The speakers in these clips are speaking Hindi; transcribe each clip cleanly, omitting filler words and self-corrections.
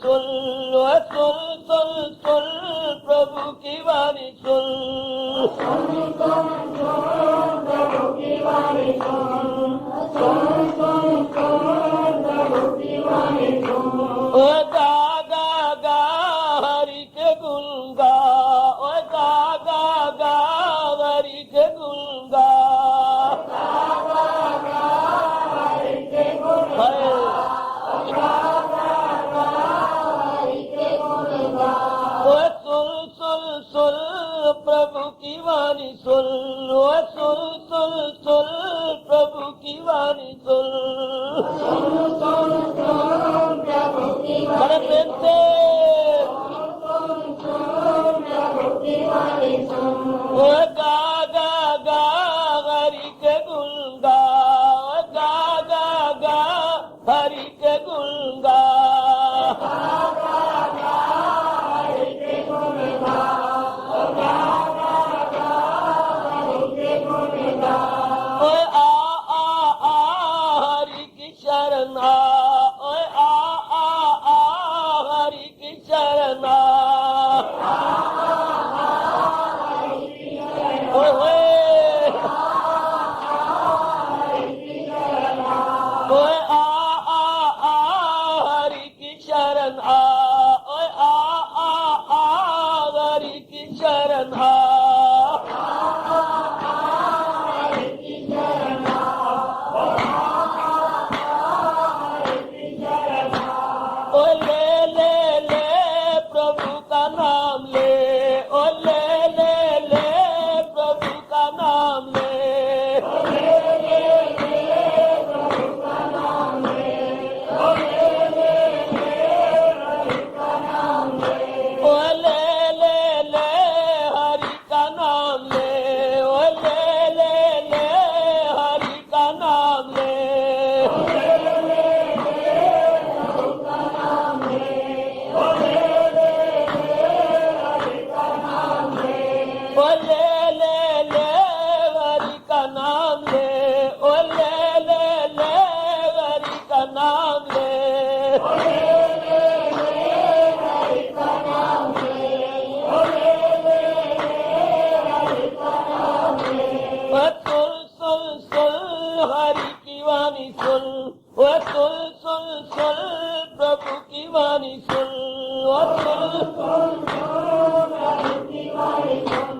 सुन, ओए सुन सुन सुन प्रभु की वाणी सुन। सुन सुन सुन प्रभु की वाणी सुन, सुन सुन सुन प्रभु की वाणी सुन। ओए गा गा गा हरि के गुण गा, ओए गा गा गा हरि के गुण गा। ओए सुन सुन सुन प्रभु की वाणी सुन, ओए सुन सुन सुन प्रभु की वाणी सुन। सुन सुन सुन प्रभु की बड़े वाणी प्रेम से सुन सुन प्रभु की वाणी सुन। ओए गा गा गा हरि के गुण गा, ओए गा गा गा हरि के गुण गा। ओए आ हरि की शरण आ, ओए आ हरि की शरण आ। ओए होए ओए आ हरि की शरण आ, ओए आ हरि की शरण आ। ओ ले प्रभु का नाम ले, ओ ले प्रभु का नाम ले। ओ ले हरि का नाम ले, ओ ले हरि का नाम ले। ओ ले हरि का नाम ले, ओ ले हरि का नाम ले। ओ सुन सुन सुन हरि की वाणी सुन, ओ सुन सुन सुन प्रभु की वाणी सुन। ओ सुन सुन सुन प्रभु की वाणी सुन,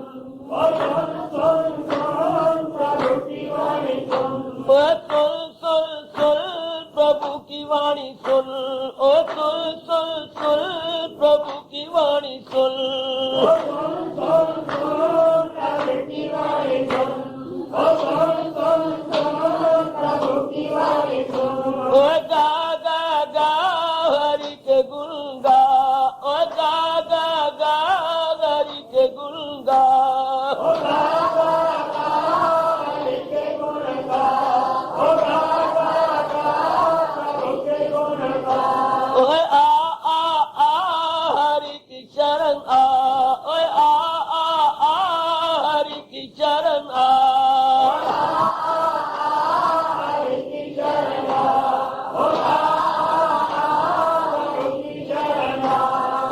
सुन सुन सुन प्रभु की वाणी सुन। ओ सुन सुन सुन प्रभु की वाणी सुन, ओ सुन सुन सुन प्रभु की वाणी सुन। सुन सुन सुन प्रभु की वाणी सुन, सुन सुन सुन प्रभु की वाणी सुन। ओ गा गा गा हरि के गुण गा, ओ गा गा गा हरि के गुण गा। ओए आ हरि की शरण आ, ओए आ हरि की शरण आ।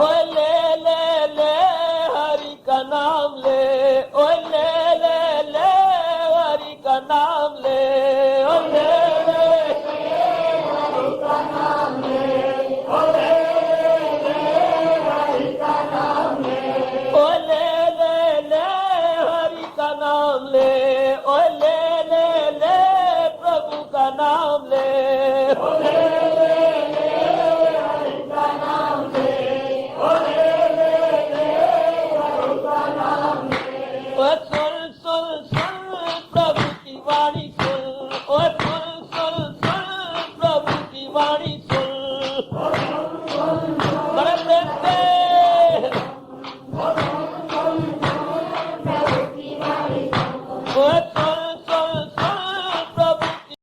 ओए ले हरि का नाम ले, ओए ले हरि का नाम ले। ओ ले ओ ले हरि का नाम ले, ओ ले प्रभु का नाम ले। ओ सुन सुन सुन प्रभु की वाणी सुन, ओ सुन सुन सुन प्रभु की वाणी सुन। बड़े प्रेम से ओ सुन सुन सुन प्रभु की।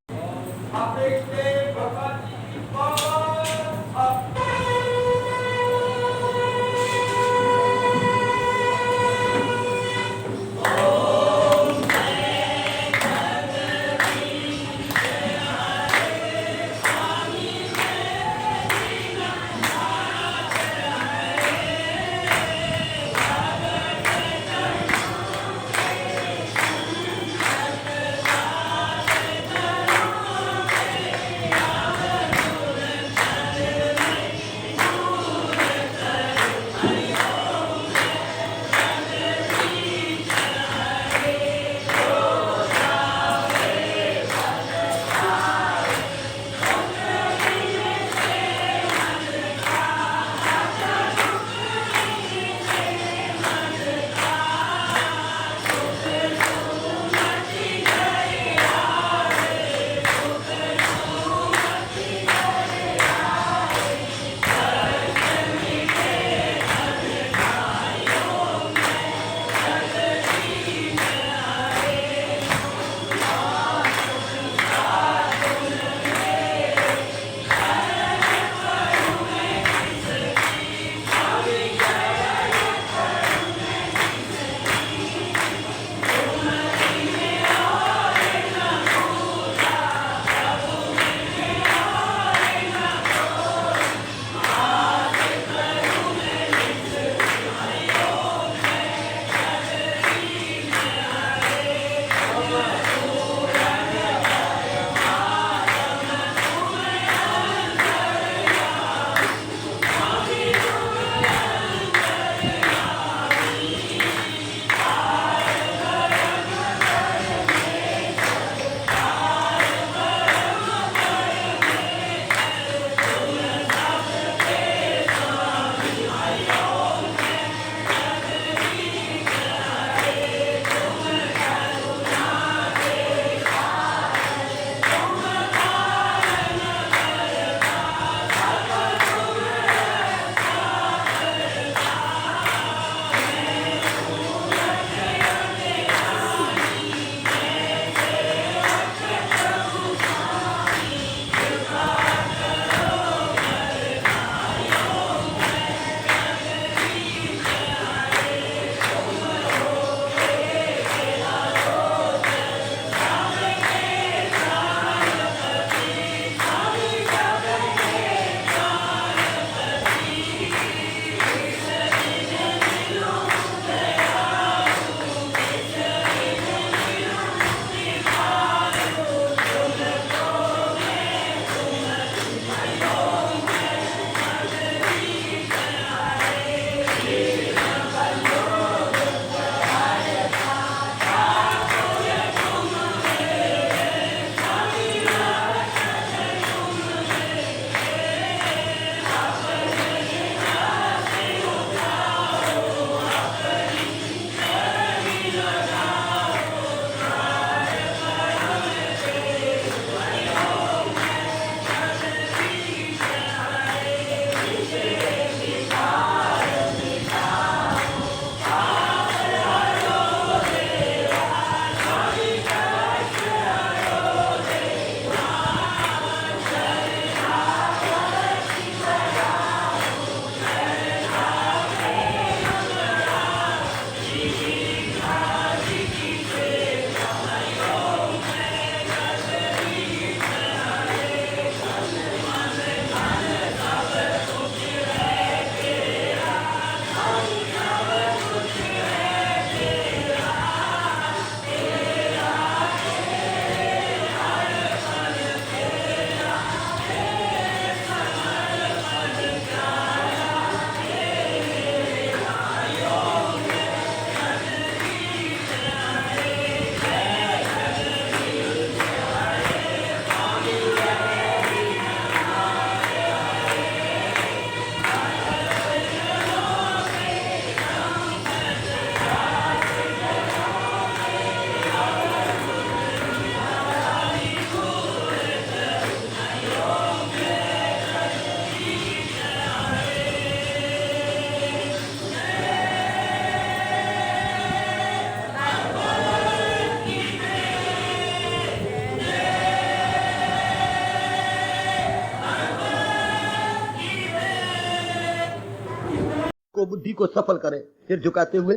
बुद्धि को सफल करे। फिर झुकाते हुए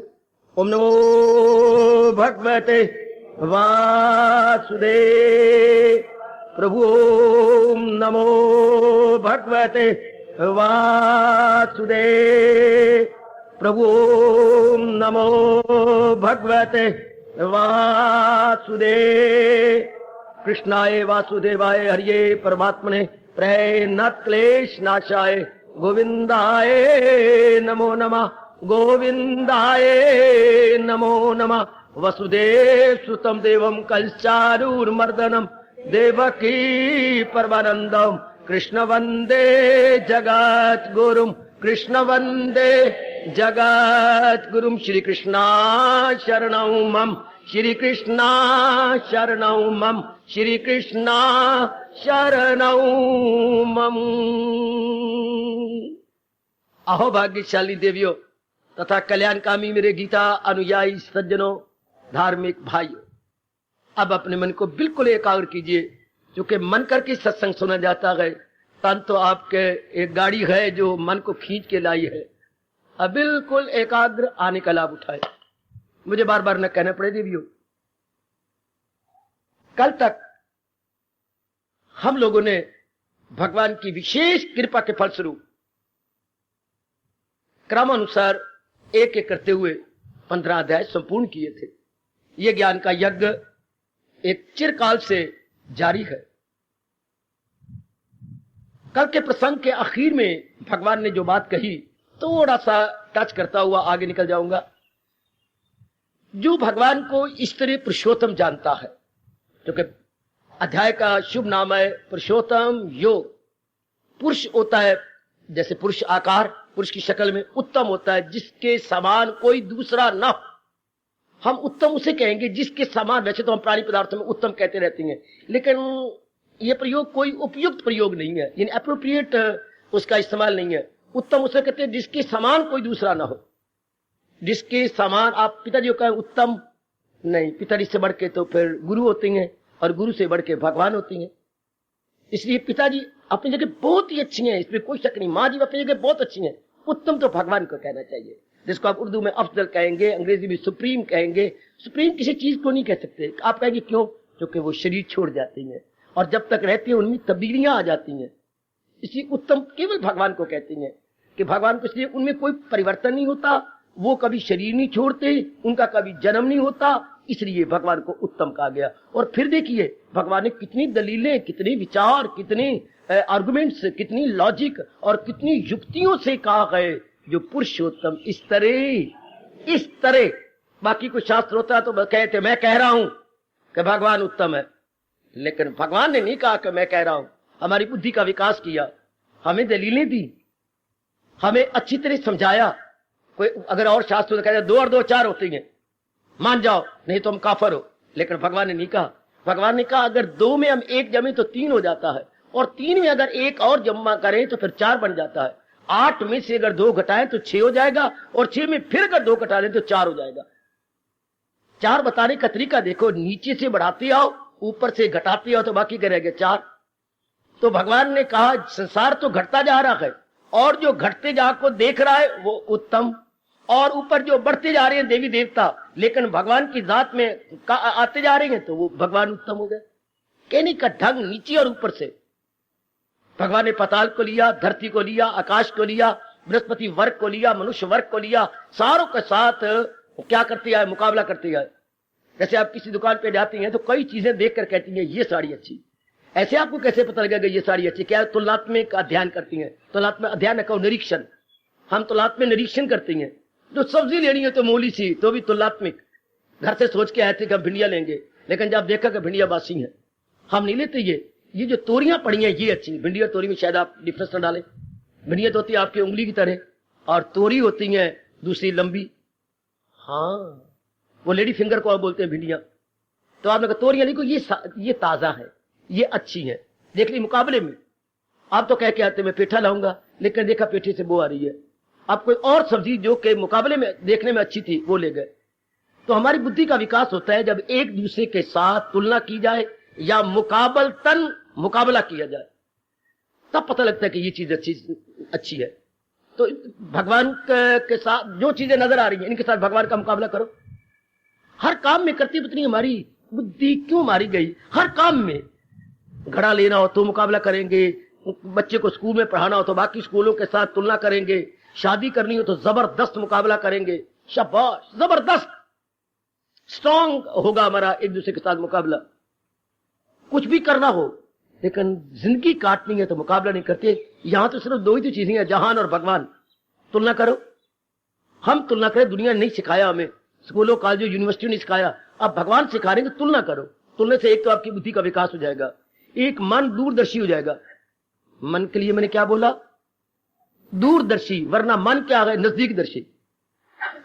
ओम नमो भगवते वासुदेव प्रभु, ओम नमो भगवते वासुदेव प्रभु, ओम नमो भगवते वासुदेव। कृष्णाय वासुदेवाय हरिये परमात्मने प्रणत क्लेश नाशाय गोविंदाय नमो नमः, गोविंदाय नमो नमः। वसुदेव सुतम देवम कंचारूर्मर्दनम देवकी परमानंदम कृष्ण वंदे जगत गुरुम, कृष्ण वंदे जगत गुरुम। श्री कृष्णा शरणं मम, श्री कृष्णा शरणं मम, श्री कृष्णा शरणं मम। अहो भाग्यशाली देवियों तथा कल्याणकामी मेरे गीता अनुयायी सज्जनों, धार्मिक भाइयों, अब अपने मन को बिल्कुल एकाग्र कीजिए, क्योंकि मन करके सत्संग सुना जाता है। तन तो आपके एक गाड़ी है जो मन को खींच के लाई है। अब बिल्कुल एकाग्र आने का लाभ उठाए। मुझे बार बार न कहना पड़े देवियों, कल तक हम लोगों ने भगवान की विशेष कृपा के फलस्वरूप क्रमानुसार एक एक करते हुए 15 अध्याय संपूर्ण किए थे। यह ज्ञान का यज्ञ एक चिरकाल से जारी है। कल के प्रसंग के आखिर में भगवान ने जो बात कही थोड़ा सा टच करता हुआ आगे निकल जाऊंगा। जो भगवान को इस तरह पुरुषोत्तम जानता है, क्योंकि अध्याय का शुभ नाम है पुरुषोत्तम योग। पुरुष होता है जैसे पुरुष आकार, पुरुष की शक्ल में उत्तम होता है जिसके समान कोई दूसरा न हो। हम उत्तम उसे कहेंगे जिसके समान। वैसे तो हम प्राणी पदार्थों में उत्तम कहते रहते हैं, लेकिन यह प्रयोग कोई उपयुक्त प्रयोग नहीं है, यानी अप्रोप्रिएट उसका इस्तेमाल नहीं है। उत्तम उसे कहते हैं जिसके समान कोई दूसरा ना हो। जिसके समान आप पिताजी को कहें उत्तम नहीं, पिताजी से बढ़ के तो फिर गुरु होते हैं और गुरु से बढ़ के भगवान होती हैं। इसलिए पिताजी अपनी जगह बहुत ही अच्छी हैं, इसमें कोई शक नहीं। माँ जी अपनी जगह बहुत अच्छी हैं। उत्तम तो भगवान को कहना चाहिए, जिसको आप उर्दू में अफजल कहेंगे, अंग्रेजी में सुप्रीम कहेंगे। सुप्रीम किसी चीज को नहीं कह सकते। आप कहेंगे क्यों? क्योंकि वो शरीर छोड़ जाती हैं और जब तक रहती है उनमें तब्दीलियां आ जाती हैं। इसलिए उत्तम केवल भगवान को कहते हैं कि भगवान को, इसलिए उनमें कोई परिवर्तन नहीं होता, वो कभी शरीर नहीं छोड़ते, उनका कभी जन्म नहीं होता, इसलिए भगवान को उत्तम कहा गया। और फिर देखिए भगवान ने कितनी दलीलें, कितने विचार, कितने आर्गुमेंट्स, कितनी लॉजिक और कितनी युक्तियों से कहा गए जो पुरुषोत्तम इस तरह। बाकी कोई शास्त्र होता तो कहते मैं कह रहा हूं कि भगवान उत्तम है, लेकिन भगवान ने नहीं कहा कि मैं कह रहा हूं। हमारी बुद्धि का विकास किया, हमें दलीलें दी, हमें अच्छी तरह समझाया। कोई अगर और शास्त्र तो कहते 2 और 2 4 होती हैं, मान जाओ, नहीं तो हम काफर हो। लेकिन भगवान ने नहीं कहा। भगवान ने कहा अगर 2 में हम 1 जमे तो 3 हो जाता है, और 3 में अगर 1 और जमा करें तो फिर 4 बन जाता है। 8 में से अगर 2 घटाएं तो 6 हो जाएगा, और 6 में फिर अगर 2 घटा दें तो 4 हो जाएगा। 4 बताने का तरीका देखो, नीचे से बढ़ाते आओ, ऊपर से घटाते आओ तो बाकी करेंगे 4। तो भगवान ने कहा संसार तो घटता जा रहा है, और जो घटते जा को देख रहा है वो उत्तम, और ऊपर जो बढ़ते जा रहे हैं देवी देवता, लेकिन भगवान की जात में आते जा रहे हैं तो वो भगवान उत्तम हो गए। कहने का ढंग नीचे और ऊपर से। भगवान ने पाताल को लिया, धरती को लिया, आकाश को लिया, बृहस्पति वर्ग को लिया, मनुष्य वर्ग को लिया, सारों के साथ क्या करते आए? मुकाबला करते आए। जैसे आप किसी दुकान पे जाती हैं तो कई चीजें देखकर कहती हैं ये साड़ी अच्छी। ऐसे आपको कैसे पता लगेगा ये साड़ी अच्छी? क्या तुलनात्मक अध्ययन करती हैं? तुलनात्मक अध्ययन कहो निरीक्षण। हम तुलनात्मक निरीक्षण करती हैं। जो सब्जी लेनी है तो मोली सी, तो भी तुलनात्मक। घर से सोच के आए थे कि हम भिंडिया लेंगे, लेकिन जब देखा कि भिंडिया बासी है, हम नहीं लेते। ये जो तोरियां पड़ी हैं ये अच्छी। भिंडी और तोरी में शायद आप डिफरेंस न डालें। भिंडिया तो होती है आपकी उंगली की तरह, और तोरी होती है दूसरी लंबी। हाँ, वो लेडी फिंगर को आप बोलते हैं भिंडिया। तो आपने कहा तोरियां लिखो, ये ताजा है, ये अच्छी है। देख ली मुकाबले में आप तो कह के आते मैं पेठा लाऊंगा, लेकिन देखा पेठे से बो आ रही है। आप कोई और सब्जी जो के मुकाबले में देखने में अच्छी थी वो ले गए। तो हमारी बुद्धि का विकास होता है जब एक दूसरे के साथ तुलना की जाए या मुकाबला किया जाए, तब पता लगता है कि ये चीज अच्छी है। तो तो भगवान के साथ जो चीजें नजर आ रही हैं इनके साथ भगवान का मुकाबला करो। हर काम में करती पत्नी हमारी बुद्धि क्यों मारी गई? हर काम में घड़ा लेना हो तो मुकाबला करेंगे, बच्चे को स्कूल में पढ़ाना हो तो बाकी स्कूलों के साथ तुलना करेंगे, शादी करनी हो तो जबरदस्त मुकाबला करेंगे। शाबाश, जबरदस्त स्ट्रांग होगा हमारा एक दूसरे के साथ मुकाबला। कुछ भी करना हो, लेकिन जिंदगी काटनी है तो मुकाबला नहीं करते। यहां तो सिर्फ दो ही तो चीजें हैं, जहान और भगवान। तुलना करो, हम तुलना करें, दुनिया ने नहीं सिखाया हमें, स्कूलों कॉलेजों यूनिवर्सिटी ने सिखाया। अब भगवान सिखा रहे हैं, तुलना करो। तुलने से एक तो आपकी बुद्धि का विकास हो जाएगा, एक मन दूरदर्शी हो जाएगा। मन के लिए मैंने क्या बोला? दूरदर्शी, वरना मन क्या है? नजदीकदर्शी।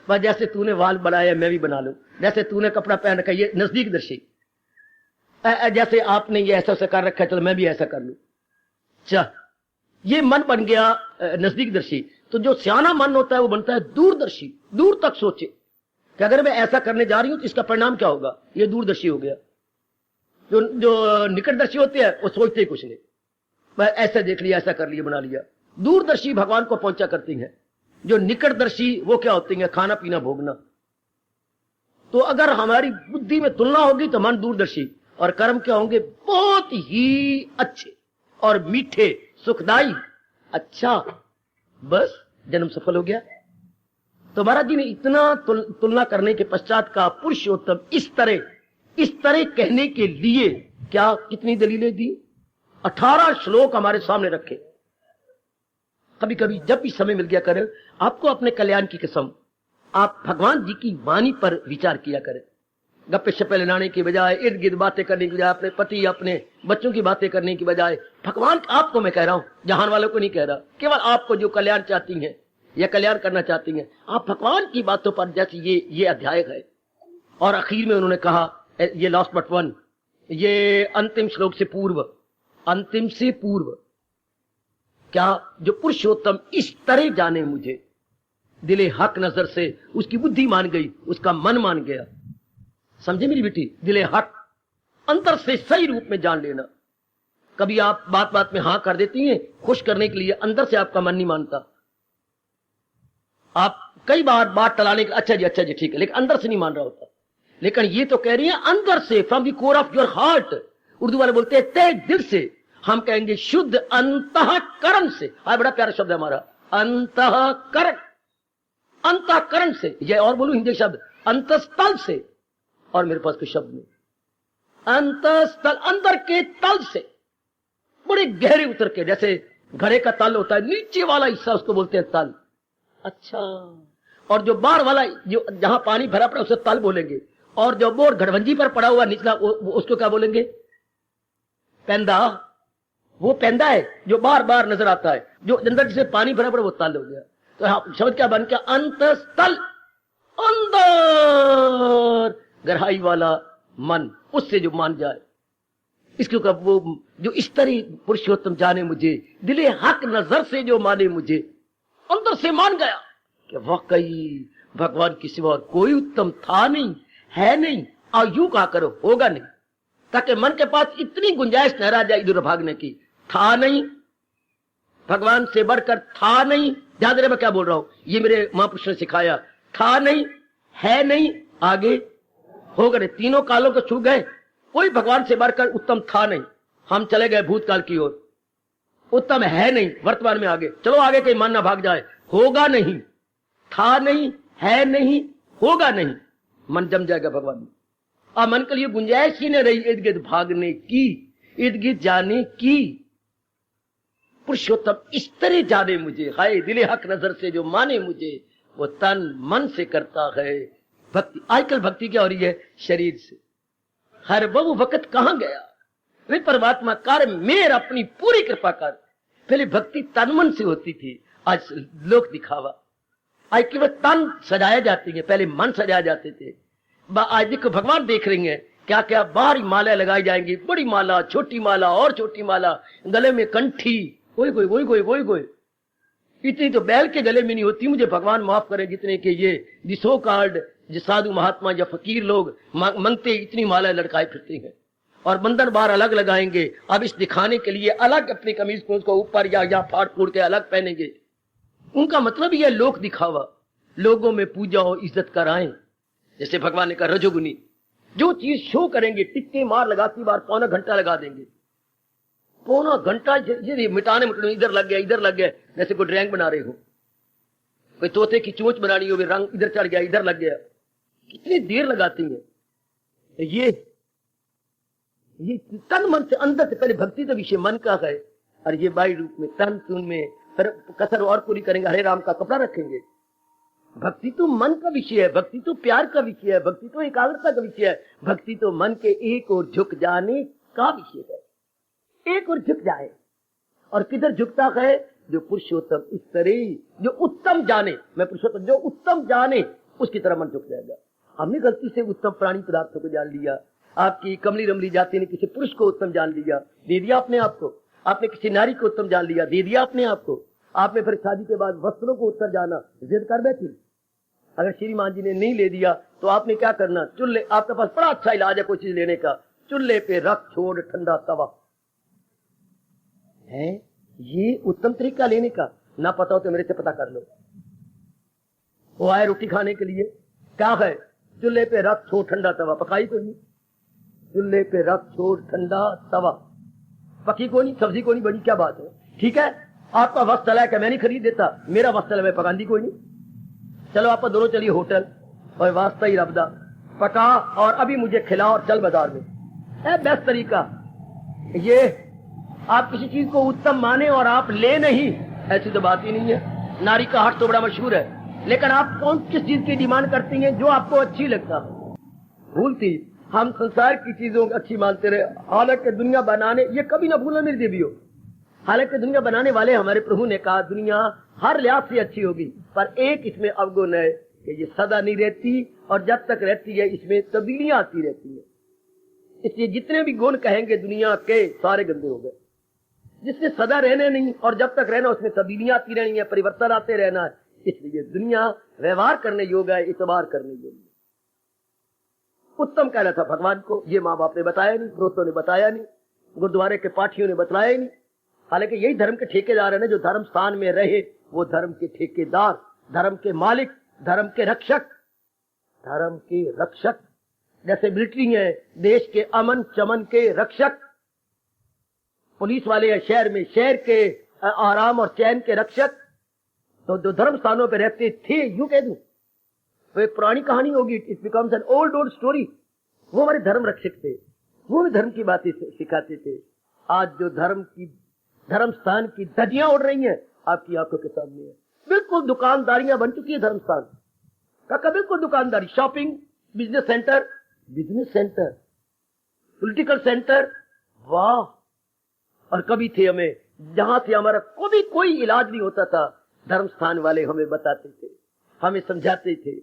बस जैसे तूने वाल बनाया मैं भी बना लूं, जैसे तूने कपड़ा पहन रखा ये नजदीकदर्शी, जैसे आपने ये ऐसा कर रखा है चलो मैं भी ऐसा कर लूं। अच्छा, ये मन बन गया नजदीकदर्शी। तो जो सियाना मन होता है वो बनता है दूरदर्शी, दूर तक सोचे कि अगर मैं ऐसा करने जा रही हूं तो इसका परिणाम क्या होगा। ये दूरदर्शी हो गया। जो निकटदर्शी होते हैं वो सोचते ही कुछ नहीं, मैं ऐसा देख लिया, ऐसा कर लिया, बना लिया। दूरदर्शी भगवान को पहुंचा करती हैं। जो निकटदर्शी वो क्या होती है? खाना पीना भोगना। तो अगर हमारी बुद्धि में तुलना होगी तो मन दूरदर्शी, और कर्म क्या होंगे? बहुत ही अच्छे और मीठे, सुखदाई। अच्छा, बस जन्म सफल हो गया। तो महाराज जी ने इतना तुलना करने के पश्चात का पुरुषोत्तम इस तरह कहने के लिए क्या कितनी दलीलें दी? 18 श्लोक हमारे सामने रखे। कभी कभी जब भी समय मिल गया करें, आपको अपने कल्याण की कसम, आप भगवान जी की वाणी पर विचार किया करें। गप्पे शप्पे लड़ाने की बजाय, इर्द गिर्द बातें करने की बजाय, अपने पति अपने बच्चों की बातें करने की बजाय, भगवान आपको मैं कह रहा हूं, जहान वालों को नहीं कह रहा, केवल आपको जो कल्याण चाहती हैं या कल्याण करना चाहती हैं, आप भगवान की बातों पर, जैसे ये अध्याय है। और आखिर में उन्होंने कहा, ये लास्ट बट वन, ये अंतिम श्लोक से पूर्व, अंतिम से पूर्व, क्या जो पुरुषोत्तम इस तरह जाने मुझे, दिले हक नजर से उसकी बुद्धि मान गई, उसका मन मान गया। समझे मेरी बेटी? दिले हक, अंतर से सही रूप में जान लेना। कभी आप बात बात में हां कर देती हैं खुश करने के लिए, अंदर से आपका मन नहीं मानता। आप कई बार बात टलाने के, अच्छा जी ठीक है, लेकिन अंदर से नहीं मान रहा होता। लेकिन ये तो कह रही है अंदर से, from the core of your heart. Urdu वाले बोलते हैं तहे दिल से, हम कहेंगे शुद्ध अंतःकरण से। बड़ा प्यारा शब्द है हमारा, अंतःकरण, अंतःकरण से। ये और बोलूं हिंदी शब्द, अंतस्थल से। और मेरे पास कोई शब्द नहीं, अंतस्थल, अंदर के तल से, बड़े गहरे उतर के। जैसे घड़े का तल होता है, नीचे वाला हिस्सा उसको बोलते हैं तल। अच्छा, और जो बाहर वाला, जो जहां पानी भरा पड़ा उसे तल बोलेंगे। और जो बोर घड़वंजी पर पड़ा हुआ निचला, उसको क्या बोलेंगे? पेंदा। वो पेंदा है जो बार बार नजर आता है, जो अंदर जिसे पानी भरा पड़ा वो तल हो गया। तो शब्द क्या बन गया? अंतस्थल, अंदर गहराई वाला मन, उससे जो मान जाए। इसके ऊपर वो जो इस तरह पुरुषोत्तम जाने मुझे, दिले हक नजर से जो माने मुझे, अंदर से मान गया कि वाकई भगवान के सिवा और कोई उत्तम था नहीं, है नहीं, और यूं कहा करो होगा नहीं, ताकि मन के पास इतनी गुंजाइश न रह जाए इधर भागने की। था नहीं, भगवान से बढ़कर था नहीं। ध्यान दे, मैं क्या बोल रहा हूं, ये मेरे महापुरुष ने सिखाया। था नहीं, है नहीं, आगे होगा नहीं। तीनों कालों को छू गए, कोई भगवान से बढ़कर उत्तम था नहीं। हम चले गए भूतकाल की ओर, उत्तम है नहीं, वर्तमान में आगे चलो, आगे कहीं मन ना भाग जाए। होगा नहीं, था नहीं, है नहीं, होगा नहीं, मन जम जाएगा भगवान में। और मन के लिए गुंजाइश ही नहीं रही इर्द गिर्द भागने की, इर्द गिर्द जाने की। पुरुषोत्तम इस तरह जाने मुझे, हाय दिले हक नजर से जो माने मुझे, वो तन मन से करता है भक्ति। आजकल भक्ति क्या हो रही है? शरीर से। हर बहु वक्त कहां गया वे परमात्मा, कार्य मेर अपनी पूरी कृपा कर। पहले भक्ति तन मन से होती थी, आज लोक दिखावा। आज केवल तन सजाए जाते हैं, पहले मन सजाए जाते थे। आज देखो भगवान देख रही हैं, क्या क्या बाहरी माला लगाई जाएंगी, बड़ी माला, छोटी माला और छोटी माला, गले में कंठी, कोई इतनी तो बैल के गले में नहीं होती। मुझे भगवान माफ करे जितने के ये सो कार्ड जो साधु महात्मा या फकीर लोग मंगते, इतनी माला लटकाए फिरते हैं। और बंधन बाहर अलग लगाएंगे, अब इस दिखाने के लिए अलग अपनी कमीज को उसको ऊपर या फाड़ फूड़ के अलग पहनेंगे। उनका मतलब यह लोक दिखावा, लोगों में पूजा और इज्जत कराएं। जैसे भगवान ने कहा रजोगुनी, जो चीज शो करेंगे, टिक्के मार लगाती बार पौना घंटा लगा देंगे, पौना घंटा ये मिटाने इधर लग गया इधर लग गया, जैसे कोई ड्राइंग बना रहे हो, कोई तोते की चोंच बनानी हो, रंग इधर चढ़ गया इधर लग गया, कितनी देर लगाती है। ये तन मन से अंदर से पहले भक्ति तो विषय मन का है, और ये बाई रूप में तन सुन में फिर कसर और पूरी करेंगे, हरे राम का कपड़ा रखेंगे। भक्ति तो मन का विषय है, भक्ति तो प्यार का विषय है, भक्ति तो एकाग्रता का विषय है, भक्ति तो मन के एक और झुक जाने का विषय है। एक और झुक जाए, और किधर झुकता है? जो पुरुषोत्तम इस तरह जो उत्तम जाने, मैं पुरुषोत्तम जो उत्तम जाने उसकी तरह मन झुक जाएगा। हमने गलती से उत्तम प्राणी पदार्थों को जान लिया, आपकी कमली रमली जाति ने किसी पुरुष को उत्तम जान लिया, दे दिया अपने आप को, आपने किसी नारी को उत्तम जान लिया, दे दिया अपने आप को, आपने फिर शादी के बाद वस्त्रों को उत्तम जाना, जिद कर बैठी। अगर श्रीमान जी ने नहीं ले दिया तो आपने क्या करना? चूल्हे, आपके पास बड़ा अच्छा इलाज है कोई चीज लेने का, चूल्हे पे रख छोड़ ठंडा तवा है, ये उत्तम तरीका लेने का। ना पता हो तो मेरे से पता कर लो। वो आए रोटी खाने के लिए, क्या है? चूल्हे पे रख छोड़ ठंडा तवा, पकाई तो नहीं, चूल्हे पे रख छोड़ ठंडा तवा, पकी को नहीं, सब्जी को नहीं, बड़ी क्या बात है। ठीक है, आपका वक्त चला है, मैं नहीं खरीद देता, मेरा वक्त चला, मैं पकांदी कोई नहीं, चलो आप दोनों चलिए होटल, और वास्ता ही रबदा पका और अभी मुझे खिलाओ और चल बाजार में, है बेस्ट तरीका। ये आप किसी चीज को उत्तम माने और आप ले नहीं, ऐसी तो बात ही नहीं है। नारी का हाट तो बड़ा मशहूर है, लेकिन आप कौन किस चीज की डिमांड करती हैं? जो आपको अच्छी लगता है। भूलती हम संसार की चीजों को अच्छी मानते रहे, हालांकि दुनिया बनाने, ये कभी ना भूलना मेरी देवियों, हालांकि दुनिया बनाने वाले हमारे प्रभु ने कहा दुनिया हर लिहाज से अच्छी होगी, पर एक इसमें अवगुण है कि ये सदा नहीं रहती, और जब तक रहती है इसमें तब्दीलियां आती रहती है। इसलिए जितने भी गुण कहेंगे दुनिया के सारे गंदे हो गए। जिसने सदा रहने नहीं, और जब तक रहना उसमें तब्दीलियां आती रहनी है, परिवर्तन आते रहना है। इसलिए दुनिया व्यवहार करने योग्य है, इतबार करने योग्य है। उत्तम कहना था भगवान को, ये माँ बाप ने बताया नहीं, प्रोतों ने बताया नहीं, गुरुद्वारे के पाठियों ने बताया ही नहीं। हालांकि यही धर्म के ठेकेदार है ना, जो धर्म स्थान में रहे वो धर्म के ठेकेदार, धर्म के मालिक, धर्म के रक्षक, धर्म के रक्षक। जैसे मिलिट्री है देश के अमन चमन के रक्षक, पुलिस वाले हैं शहर में शहर के आराम और चैन के रक्षक। तो जो धर्म स्थानों पर रहते थे, यूं कह दूं तो एक पुरानी कहानी होगी, it becomes an old story. वो हमारे धर्म रक्षक थे, वो भी धर्म की बातें सिखाते थे। आज जो धर्म स्थान की धज्जियां उड़ रही हैं आपकी आंखों के सामने है। बिल्कुल दुकानदारियां बन चुकी है धर्म स्थान का, बिल्कुल दुकानदारी, shopping, business centre, political centre, वाह। और कभी थे हमें, जहां से हमारा कभी कोई इलाज नहीं होता था, धर्म स्थान वाले हमें बताते थे, हमें समझाते थे,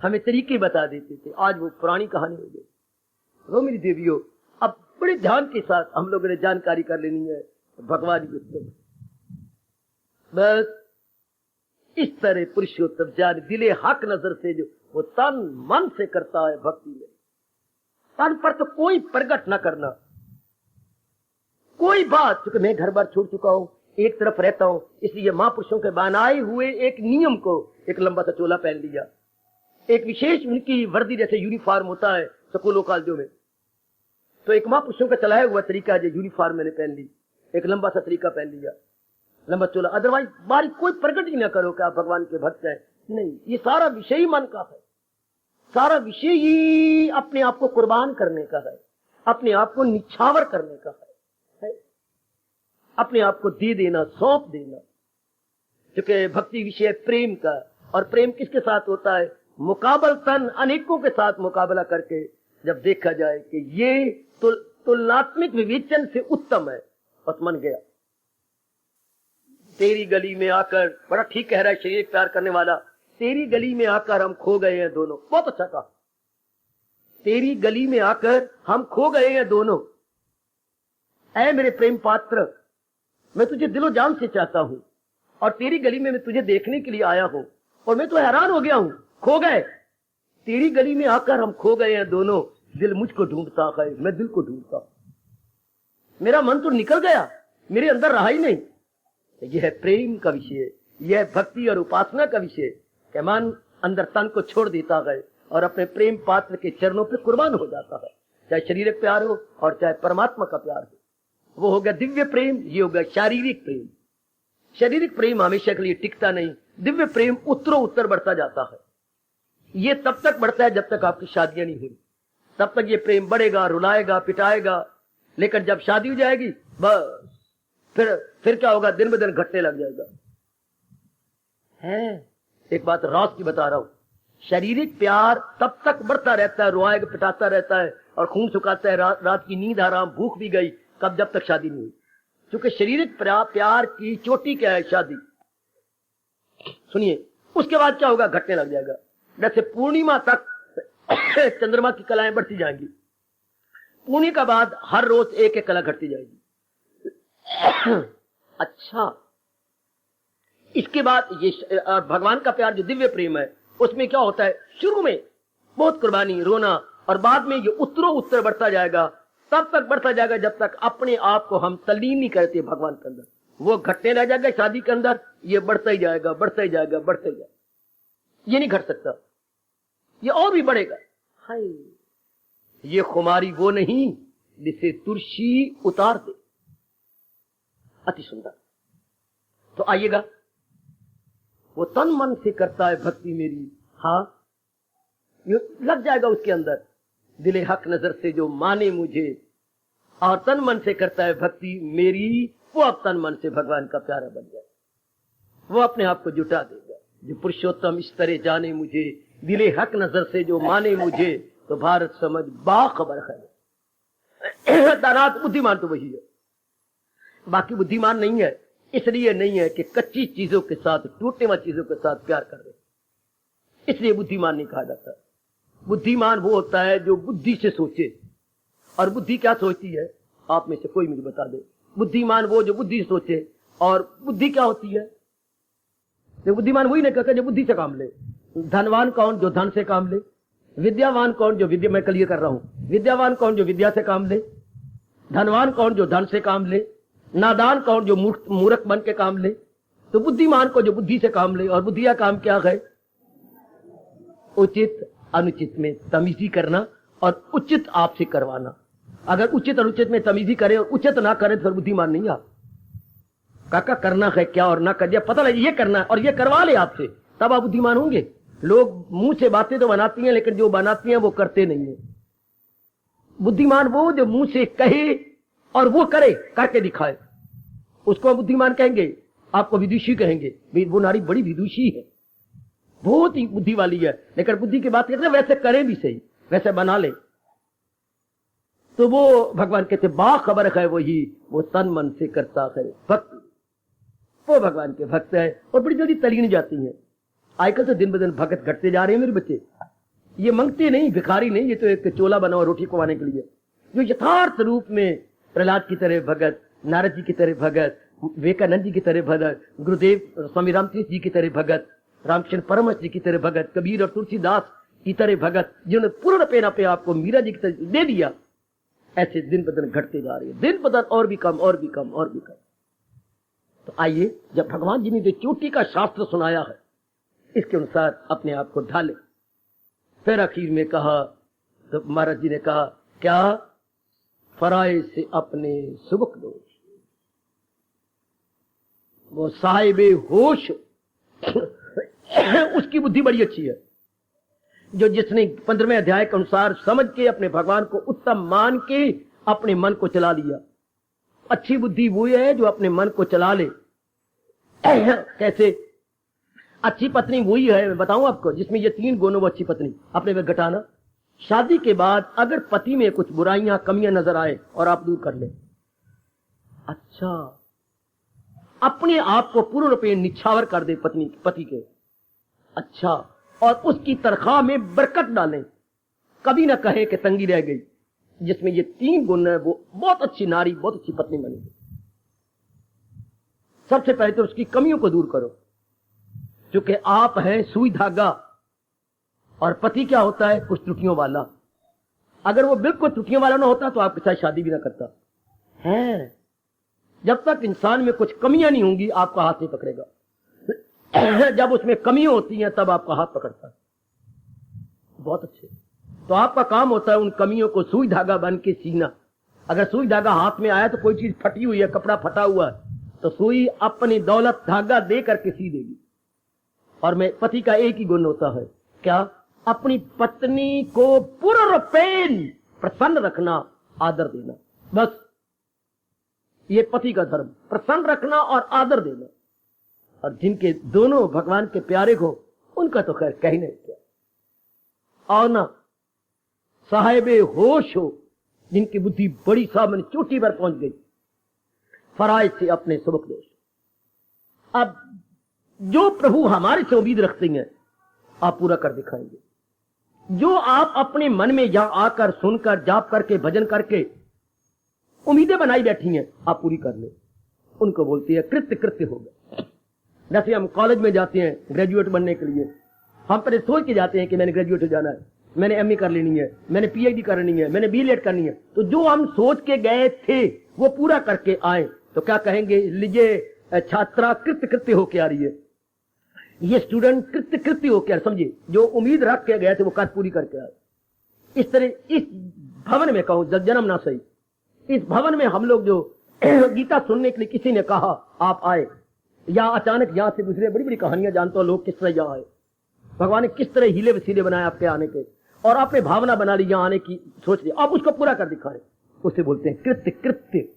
हमें तरीके बता देते थे। आज वो पुरानी कहानी हो गई। वो मेरी देवियों, अब बड़े ध्यान के साथ हम लोगों ने जानकारी कर लेनी है भगवान की उत्तम। बस इस तरह पुरुषोत्तम जान दिले हक नजर से जो वो तन मन से करता है भक्ति में, तन पर तो कोई प्रगट न करना, कोई बात, क्योंकि मैं घर बार छोड़ चुका हूं, एक तरफ रहता हूं, इसलिए महापुरुषों के बनाए हुए एक नियम को, एक लंबा सा चोला पहन लिया, एक विशेष उनकी वर्दी जैसे यूनिफॉर्म होता है स्कूलों कॉलेजों में, तो एक महापुरुषों का चलाया हुआ तरीका जो यूनिफॉर्म मैंने पहन ली, एक लंबा सा तरीका पहन लिया, लंबा चोला। अदरवाइज बारी कोई प्रकट ही ना करो कि आप भगवान के भक्त हैं, नहीं, ये सारा विषय ही मन का है, सारा विषय ही अपने आप को कुर्बान करने का है, अपने आप को निछावर करने का है, अपने आप को दे देना, सौंप देना। क्योंकि भक्ति विषय प्रेम का, और प्रेम किसके साथ होता है? मुकाबलतन अनेकों के साथ मुकाबला करके जब देखा जाए कि ये तुलनात्मक विवेचन से उत्तम है, बस मन गया। तेरी गली में आकर, बड़ा ठीक कह रहा है शरीर प्यार करने वाला, तेरी गली में आकर हम खो गए हैं दोनों। बहुत अच्छा कहा, तेरी गली में आकर हम खो गए हैं दोनों। ऐ मेरे प्रेम पात्र, मैं तुझे दिलो जान से चाहता हूं, और तेरी गली में मैं तुझे देखने के लिए आया हूं, और मैं तो हैरान हो गया हूं, खो गए, तेरी गली में आकर हम खो गए हैं दोनों। दिल मुझको ढूंढता है, मैं दिल को ढूंढता, मेरा मन तो निकल गया, मेरे अंदर रहा ही नहीं। यह है प्रेम का विषय, यह भक्ति और उपासना का विषय कि मन अंदर तन को छोड़ देता है और अपने प्रेम पात्र के चरणों पे कुर्बान हो जाता है, चाहे शारीरिक प्यार हो और चाहे परमात्मा का प्यार हो। वो हो गया दिव्य प्रेम, ये हो गया शारीरिक प्रेम। शारीरिक प्रेम हमेशा के लिए टिकता नहीं, दिव्य प्रेम उत्तरों उत्तर बढ़ता जाता है। ये तब तक बढ़ता है जब तक आपकी शादियां नहीं हुई, तब तक ये प्रेम बढ़ेगा, रुलाएगा, पिटाएगा, लेकिन जब शादी हो जाएगी बस फिर क्या होगा, दिन ब दिन घटने लग जाएगा। है एक बात राज की बता रहा हूं, शारीरिक प्यार तब तक बढ़ता रहता है, रुआएगा, पिटाता रहता है और खून सुखाता है, रात की नींद हराम, भूख भी गई, कब जब तक शादी नहीं हुई। क्योंकि शारीरिक प्यार की चोटी क्या है, शादी। सुनिए, उसके बाद क्या होगा, घटने लग जाएगा। जैसे पूर्णिमा तक चंद्रमा की कलाएं बढ़ती जाएंगी, पूर्णिमा के बाद हर रोज एक एक कला घटती जाएगी। अच्छा, इसके बाद ये भगवान का प्यार जो दिव्य प्रेम है, उसमें क्या होता है, शुरू में बहुत कुर्बानी, रोना, और बाद में ये उत्तरों उत्तर बढ़ता जाएगा, तब तक बढ़ता जाएगा जब तक अपने आप को हम तल्लीन नहीं करते भगवान के अंदर। वो घटने लग जाएगा शादी के अंदर, ये बढ़ता ही जाएगा, बढ़ता ही जाएगा, बढ़ता ही जाएगा, ये नहीं घट सकता, ये और भी बढ़ेगा। हाय, ये खुमारी वो नहीं जिसे तुलसी उतार दे। अति सुंदर। तो आइएगा, वो तन मन से करता है भक्ति मेरी, हाँ लग जाएगा उसके अंदर, दिले हक नजर से जो माने मुझे, और तन मन से करता है भक्ति मेरी, वो अब तन मन से भगवान का प्यारा बन जाए, वो अपने आप को जुटा देगा। जो पुरुषोत्तम इस तरह जाने मुझे, दिले हक नजर से जो माने मुझे, तो भारत समझ बाखबर है। दानात बुद्धिमान तो वही है, बाकी बुद्धिमान नहीं है। इसलिए नहीं है कि कच्ची चीजों के साथ, टूटने वाली चीजों के साथ प्यार कर रहे, इसलिए बुद्धिमान नहीं कहा जाता। बुद्धिमान वो होता है जो बुद्धि से सोचे, और बुद्धि क्या सोचती है, आप में से कोई मुझे बता दे। बुद्धिमान वो जो बुद्धि से सोचे, और बुद्धि क्या होती है, जो बुद्धिमान वही नहीं कहता जो बुद्धि से काम ले। धनवान कौन, जो धन से काम ले। विद्यावान कौन, जो विद्या, मैं क्लियर कर रहा हूं, विद्यावान कौन, जो विद्या से काम ले। धनवान कौन, जो धन से काम ले। नादान कौन, जो मूर्ख बन के काम ले। तो बुद्धिमान को जो बुद्धि से काम ले, और बुद्धि का काम क्या है, उचित अनुचित में तमीजी करना और उचित आपसे करवाना। अगर उचित अनुचित में तमीजी करे और उचित ना करे तो फिर बुद्धिमान नहीं आप। काका करना है क्या और ना कर दिया, पता लगे ये करना है और ये करवा ले आपसे, तब आप बुद्धिमान होंगे। लोग मुंह से बातें तो बनाती हैं, लेकिन जो बनाती हैं वो करते नहीं है। बुद्धिमान वो जो मुंह से कहे और वो करे, करके दिखाए, उसको बुद्धिमान कहेंगे। आपको विदुषी कहेंगे, वो नारी बड़ी विदुषी है, बहुत ही बुद्धि वाली है, लेकिन बुद्धि की बात करते वैसे करे भी सही, वैसे बना ले, तो वो भगवान कहते बाखबर है वही, वो तन मन से करता है भक्ति, वो भगवान के भक्त है। और बड़ी जल्दी तलीन जाती है। आजकल तो दिन ब दिन भगत घटते जा रहे हैं मेरे बच्चे। ये मांगते नहीं, भिखारी नहीं, ये तो एक चोला बना हुआ रोटी कमाने के लिए। जो यथार्थ रूप में प्रहलाद की तरह भगत, नारद जी की तरह भगत, विवेकानंद जी की तरह भगत, गुरुदेव स्वामी रामकृष्ण जी की तरह भगत, रामकृष्ण परमहंस जी की तरह भगत, कबीर और तुलसीदास की तरह भगत, जिन्होंने पूर्ण पेना पे आपको मीरा जी की तरह दे दिया, ऐसे दिन ब दिन घटते जा रहे हैं, दिन ब दिन और भी कम, और भी कम, और भी कम। तो आइए, जब भगवान जी ने जो चोटी का शास्त्र सुनाया है, इसके अनुसार अपने आप को ढाले। फिर आखिर में कहा, तो महाराज जी ने कहा क्या, फराए से अपने सुबक दोष, वो साहिबे होश उसकी बुद्धि बड़ी अच्छी है, जो जिसने 15वें अध्याय के अनुसार समझ के अपने भगवान को उत्तम मान के अपने मन को चला लिया। अच्छी बुद्धि वो है जो अपने मन को चला ले। कैसे? अच्छी पत्नी वही है, मैं बताऊं आपको, जिसमें ये 3 गुण, वो अच्छी पत्नी। अपने में घटाना, शादी के बाद अगर पति में कुछ बुराइयां कमियां नजर आए और आप दूर कर ले। अच्छा, अपने आप को पूर्ण रूप में निछावर कर दे पति के। अच्छा, और उसकी तनख्वाह में बरकत डालें, कभी ना कहे कि तंगी रह गई। जिसमें ये 3 गुण है, वो बहुत अच्छी नारी, बहुत अच्छी पत्नी बनेगी। सबसे पहले तो उसकी कमियों को दूर करो, क्योंकि आप हैं सुई धागा और पति क्या होता है, कुछ त्रुटियों वाला। अगर वो बिल्कुल त्रुटियों वाला ना होता तो आपके साथ शादी भी ना करता है। जब तक इंसान में कुछ कमियां नहीं होंगी, आपका हाथ नहीं पकड़ेगा। जब उसमें कमियां होती हैं तब आपका हाथ पकड़ता है। बहुत अच्छे। तो आपका काम होता है उन कमियों को सुई धागा बन के सीना। अगर सुई धागा हाथ में आया तो कोई चीज फटी हुई है, कपड़ा फटा हुआ है, तो सुई अपनी दौलत धागा दे करके सी देगी। और मैं पति का एक ही गुण होता है, क्या? अपनी पत्नी को पूर्णपेन प्रसन्न रखना, आदर देना। बस ये पति का धर्म, प्रसन्न रखना और आदर देना। और जिनके दोनों भगवान के प्यारे हो उनका तो खैर कहीं नहीं क्या। और ना साहिबे होश हो, जिनकी बुद्धि बड़ी सामने चोटी पर पहुंच गई, फराइज से अपने सबक दोष। अब जो प्रभु हमारे से उम्मीद रखते हैं आप पूरा कर दिखाएंगे। जो आप अपने मन में यहां आकर सुनकर जाप करके भजन करके उम्मीदें बनाई बैठी हैं आप पूरी कर ले, उनको बोलती है कृत्य कृत्य होगा। जैसे हम कॉलेज में जाते हैं ग्रेजुएट बनने के लिए, हम पहले सोच के जाते हैं कि मैंने ग्रेजुएट हो जाना है, मैंने एमए कर लेनी है, मैंने पीएचडी करनी है, मैंने बीएड करनी है। तो जो हम सोच के गए थे वो पूरा करके आए तो क्या कहेंगे? लीजिए छात्रा कृत्य कृत्य होके आ रही है, ये स्टूडेंट कृत्य कृत्य होके आ। समझिए, जो उम्मीद रख के गए थे वो कार्य पूरी करके आए। इस तरह इस भवन में कहूं जन्म ना सही, इस भवन में हम लोग जो गीता सुनने के लिए किसी ने कहा आप आए, या अचानक यहां से दूसरे बड़ी बड़ी कहानियां जानते हो लोग किस तरह यहां आए, भगवान ने किस तरह हीले वसीले बनाए आपके आने के, और आपने भावना बना ली यहां आने की, सोच ली, आप उसको पूरा कर दिखाएं। उसे बोलते हैं कृत्य कृत्य।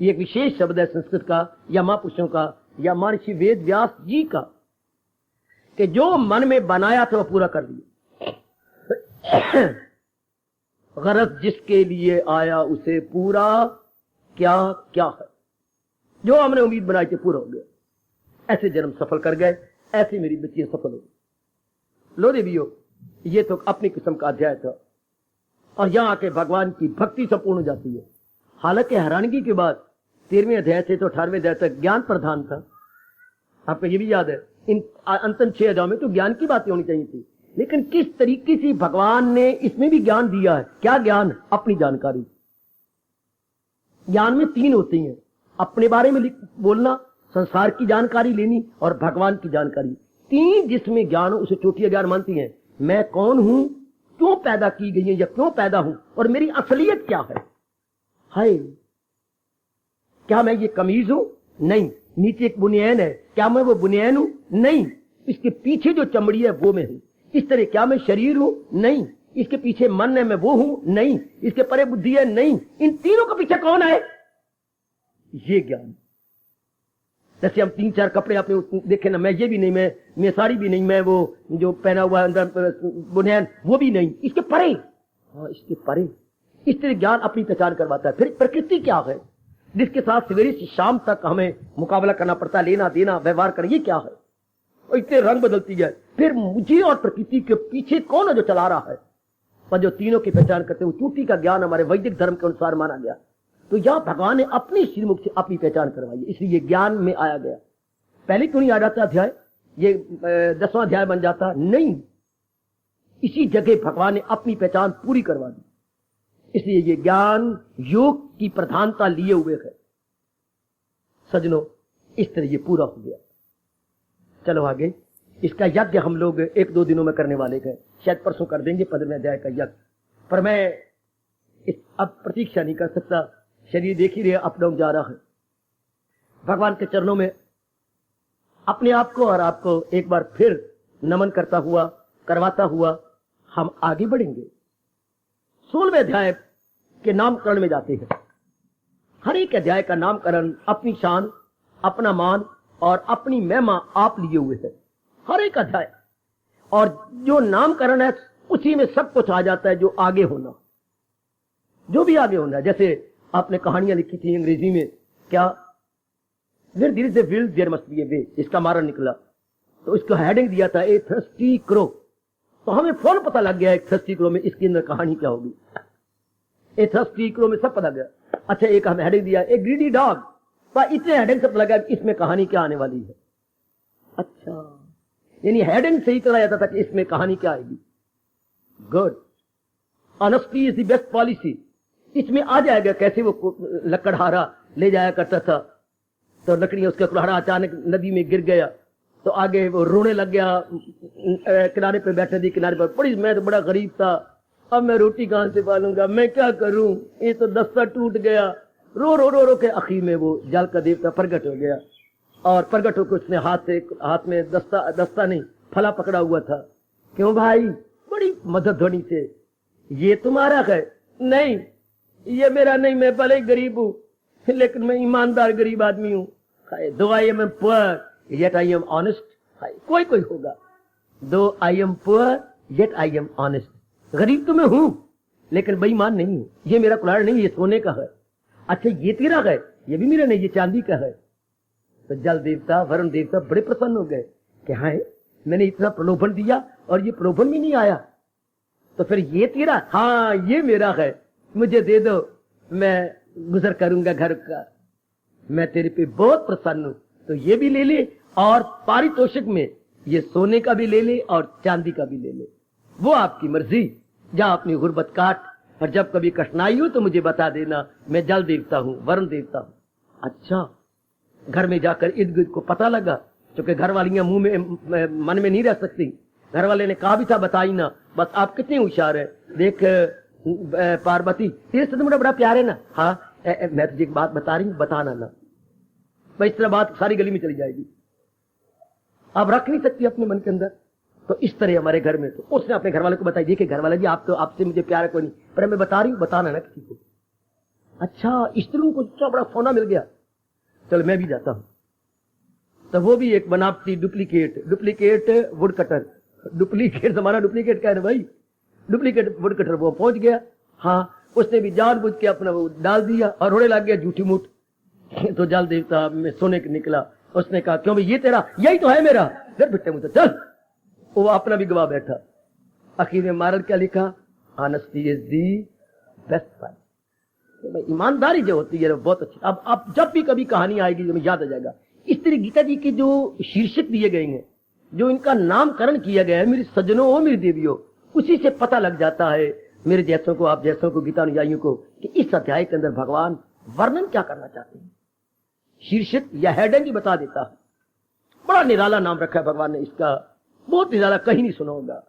ये एक विशेष शब्द है संस्कृत का या महापुरुषों का या महर्षि वेद व्यास जी का, कि जो मन में बनाया था वो पूरा कर दिया। गरज जिसके लिए आया उसे पूरा क्या क्या है। जो हमने उम्मीद बनाई थी पूरा हो गया। ऐसे जन्म सफल कर गए, ऐसे मेरी बच्चियां सफल हो गई। लो देवियो, ये तो अपनी किस्म का अध्याय था। और यहां आके भगवान की भक्ति संपूर्ण हो जाती है। हालांकि हैरानगी के बाद 13वें अध्याय से तो 18वें अध्याय तक ज्ञान प्रधान था। आपको ये भी याद है, इन अंतिम 6 अध्यायों में तो ज्ञान की बातें होनी चाहिए थी, लेकिन किस तरीके से भगवान ने इसमें भी ज्ञान दिया है। क्या ज्ञान? अपनी जानकारी। ज्ञान में 3 होती हैं, अपने बारे में बोलना, संसार की जानकारी लेनी और भगवान की जानकारी। 3 जिसमें ज्ञान हो उसे चोटिया ज्ञान मानती हैं। मैं कौन हूं, क्यों पैदा की गई है या क्यों पैदा हूं, और मेरी असलियत क्या है। हाय, क्या मैं ये कमीज हूं? नहीं। नीचे एक बुनियान है, क्या मैं वो बुनियान हूं? नहीं। इसके पीछे जो चमड़ी है वो मैं हूं। इस तरह क्या मैं शरीर हूं? नहीं। इसके पीछे मन है, मैं वो हूं? नहीं। इसके परे बुद्धि है? नहीं। इन तीनों के पीछे कौन है? ये ज्ञान। जैसे हम 3-4 कपड़े आपने देखे ना, मैं ये भी नहीं, मैं साड़ी भी नहीं, मैं वो जो पहना हुआ अंदर बुनियान वो भी नहीं, इसके परे। हाँ, इसके परे। इस तरह ज्ञान अपनी पहचान करवाता है। फिर प्रकृति क्या है जिसके साथ सवेरे से शाम तक हमें मुकाबला करना पड़ता है, लेना देना व्यवहार करना, ये क्या है? और इतने रंग बदलती है। फिर मुझे और प्रकृति के पीछे कौन है जो चला रहा है? पर जो तीनों की पहचान करते हैं, चूटी का ज्ञान हमारे वैदिक धर्म के अनुसार माना गया। तो यह भगवान ने अपनी श्रीमुख से अपनी पहचान करवाई, इसलिए ज्ञान में आया गया। पहले क्यों नहीं आ जाता अध्याय, ये 10वां अध्याय बन जाता? नहीं, इसी जगह भगवान ने अपनी पहचान पूरी करवा दी। इसलिए ये ज्ञान योग की प्रधानता लिए हुए है। सजनों, इस तरह ये पूरा हो गया। चलो आगे, इसका यज्ञ हम लोग 1-2 दिनों में करने वाले हैं, शायद परसों कर देंगे 15वें अध्याय का यज्ञ। पर मैं अब प्रतीक्षा नहीं कर सकता, शरीर देख ही रहे अप डाउन जा रहा है। भगवान के चरणों में अपने आप को और आपको एक बार फिर नमन करता हुआ, करवाता हुआ हम आगे बढ़ेंगे। 16वें अध्याय के नामकरण में जाते हैं। हर एक अध्याय का नामकरण अपनी शान, अपना मान और अपनी महिमा आप लिए हुए है, हर एक अध्याय। और जो नामकरण है उसी में सब कुछ आ जाता है, जो आगे होना, जो भी आगे होना। जैसे आपने कहानियां लिखी थी अंग्रेजी में, क्या Where there is a will, there must be a way, इसका मारन निकला। तो इसको हेडिंग दिया था ए थर्स्टी क्रो। तो हमें फौरन पता लग गया एक थर्स्टी क्रो में इसके अंदर कहानी क्या होगी। ए थर्स्टी क्रो में सब पता गया। अच्छा, एक हम हेडिंग दिया ए ग्रीडी डॉग, पर इतने हेडिंग सब लगा इसमें कहानी क्या आने वाली है। अच्छा, यानी हेडिंग से ही चला जाता था कि इसमें कहानी क्या आएगी। Good, honesty is the best policy. इसमें आ जाएगा कैसे वो लकड़हारा ले जाया करता था, तो लकड़ियां उसका कुल्हाड़ा अचानक नदी में गिर गया तो आगे वो रोने लग गया, किनारे पे बैठे थी, किनारे पर बड़ी, मैं तो बड़ा गरीब था, अब मैं रोटी कहां से पालूंगा, मैं क्या करूं, ये तो दस्ता टूट गया। रो रो रो रो के आखिर में वो जल का देवता प्रकट हो गया, और प्रकट होकर उसने हाथ में दस्ता नहीं, फला पकड़ा हुआ था। क्यों भाई, बड़ी मदद ध्वनि से, ये तुम्हारा है? नहीं, ये मेरा नहीं, मैं भले ही गरीब हूं, लेकिन मैं ईमानदार गरीब आदमी हूं। दो I am poor yet I am honest. कोई कोई होगा, दो I am poor yet I am honest. गरीब तो मैं हूं, लेकिन बेईमान नहीं हूं। ये मेरा कुल्हाड़ नहीं, ये सोने का है। अच्छा, ये तेरा है? ये भी मेरा नहीं, ये चांदी का है। तो जल देवता, वरुण देवता बड़े प्रसन्न हो गए कि हाँ, मैंने इतना प्रलोभन दिया और ये प्रलोभन भी नहीं आया, तो फिर ये तेरा? हाँ, ये मेरा है, मुझे दे दो, मैं गुजर करूंगा घर का, मैं तेरे पे बहुत प्रसन्न हूं। तो ये भी ले ले, और पारितोषिक में ये सोने का भी ले ले और चांदी का भी ले ले, वो आपकी मर्जी। जा अपनी गुर्बत काट, और जब कभी कठिनाई हो तो मुझे बता देना, मैं जल देवता हूं, वरुण देवता हूं। अच्छा, घर में जाकर इर्द गिर्द को पता लगा, क्योंकि घर वालियां मुंह में मन में नहीं रह सकती। घर वाले ने कहा भी था बताई ना, बस आप कितनी होशियार है। देख पार्वती, तेरे से तो मुझे बड़ा प्यार है ना। हाँ, मैं तुझे एक बात बता रही हूँ, बताना ना, भाई इस तरह बात सारी गली में चली जाएगी, आप रख नहीं सकती अपने मन के अंदर। तो इस तरह हमारे घर में, तो उसने अपने घर वाले को बताई, देखिए घर वाले जी, आप तो, आपसे मुझे प्यार है कोई नहीं, पर मैं बता रही हूँ, बताना ना किसी को। अच्छा, इस तरह को इतना बड़ा सोना मिल गया, चलो मैं भी जाता हूं। तो वो भी एक बनावटी डुप्लीकेट वुड कटर, डुप्लीकेट जमाना डुप्लीकेट का है ना भाई, डुप्लीकेट वुड कटर वो पहुंच गया। हाँ, उसने भी जानबूझ के अपना वो डाल दिया और रोने लग गया झूठी मूठ। तो जल देवता में सोने के निकला, उसने कहा क्यों भाई, ये तेरा? यही तो है मेरा। फिर बिट्टे मुझे चल, वो अपना भी गवा बैठा। आखिर में मारल क्या लिखा? Honesty is the best policy. ईमानदारी जो होती है बहुत अच्छी। अब आप जब भी कभी कहानी आएगी जो याद आ जाएगा। इस तरह गीता जी के जो शीर्षक दिए गए हैं, जो इनका नामकरण किया गया है, मेरी सज्जनों और मेरी देवियों, उसी से पता लग जाता है मेरे जैसों को, आप जैसों को, गीता अनुयायियों को, कि इस अध्याय के अंदर भगवान वर्णन क्या करना चाहते हैं। शीर्षक या हेडिंग ही बता देता है। बड़ा निराला नाम रखा है भगवान ने इसका, बहुत निराला, कहीं नहीं सुना होगा।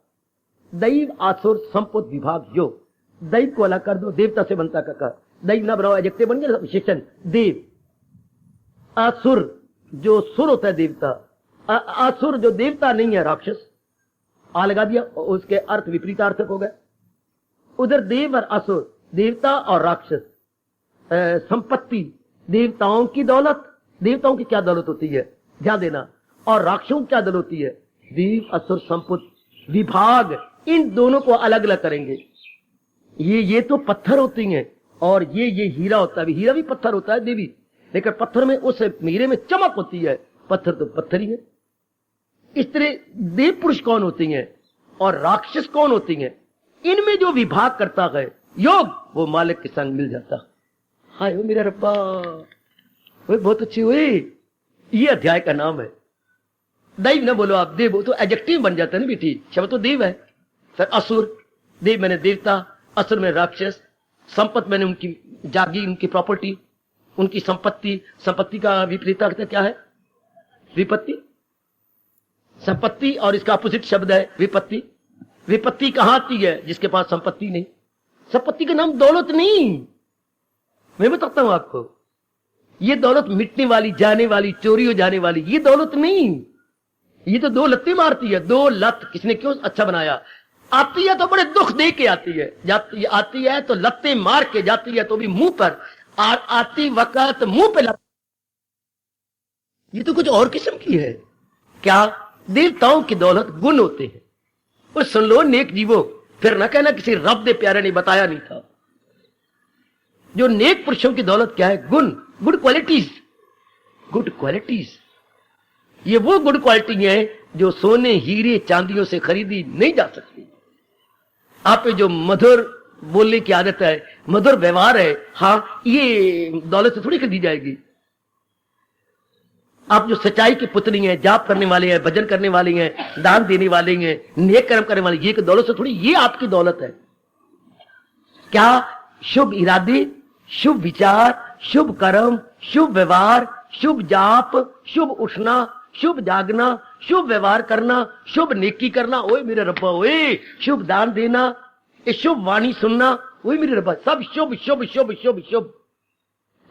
दैव आसुर संपुत विभाग योग। दैव को अलग कर दो, देवता से बनता का। दैव ना बनाओ, एडजेक्टिव बन गया विशेषण देव। आसुर जो सुर होता है देवता, आसुर जो देवता नहीं है राक्षस। आ लगा दिया, उसके अर्थ विपरीतार्थक हो गए। उधर देव और असुर, देवता और राक्षस। संपत्ति, देवताओं की दौलत, देवताओं की क्या दौलत होती है ध्यान देना, और राक्षसों की क्या दौलत होती है, देव असुर संपुत विभाग। इन दोनों को अलग अलग करेंगे। ये तो पत्थर होती हैं, और ये हीरा होता है। हीरा भी पत्थर होता है देवी, लेकिन पत्थर में, उस हीरे में चमक होती है। पत्थर तो पत्थर ही है। इस तरह देव पुरुष कौन होती हैं और राक्षस कौन होती हैं, इनमें जो विभाग करता है योग, वो मालिक के संग मिल जाता। हाय वो मेरा रब्बा, वो बहुत अच्छी हुई। ये अध्याय का नाम है। दैव न बोलो आप, देव तो एडजेक्टिव बन जाता है ना बेटी, शब्द तो देव है। फिर असुर, देव मैंने देवता, असुर में राक्षस। संपत्ति मैंने उनकी जागीर, उनकी प्रॉपर्टी, उनकी संपत्ति। संपत्ति का विपरीत अर्थ क्या है? विपत्ति। संपत्ति और इसका अपोजिट शब्द है विपत्ति। विपत्ति कहां आती है? जिसके पास संपत्ति नहीं। संपत्ति का नाम दौलत नहीं, मैं बताता हूं आपको। ये दौलत मिटने वाली, जाने वाली, चोरी हो जाने वाली, ये दौलत नहीं। ये तो दो लत्ते मारती है। दो लत किसने क्यों अच्छा बनाया? आती है तो बड़े दुख दे के आती है, आती है तो लत्ते मार के जाती है, तो भी मुंह पर, और आती वक्त मुंह पे लत। ये तो कुछ और किस्म की है। क्या? देवताओं की दौलत गुण होते हैं। और सुन लो नेक जीवो, फिर न कहना किसी रब दे प्यारे ने बताया नहीं था। जो नेक पुरुषों की दौलत क्या है? गुण, गुड क्वालिटीज। गुड क्वालिटीज, ये वो गुड क्वालिटी है जो सोने हीरे चांदियों से खरीदी नहीं जा सकती। आप पे जो मधुर बोलने की आदत है, मधुर व्यवहार है, हाँ, ये दौलत से थोड़ी खरीदी जाएगी। आप जो सच्चाई की पुतली हैं, जाप करने वाले हैं, भजन करने वाले हैं, दान देने वाले हैं, नेक कर्म करने वाले, ये दौलत से थोड़ी, ये आपकी दौलत है। क्या? शुभ इरादे, शुभ विचार, शुभ कर्म, शुभ व्यवहार, शुभ जाप, शुभ उठना, शुभ जागना, शुभ व्यवहार करना, शुभ नेकी करना, ओए मेरे रब्बा ओए, शुभ दान देना, ये शुभ वाणी सुनना, ओए मेरे रब्बा, सब शुभ शुभ शुभ शुभ शुभ।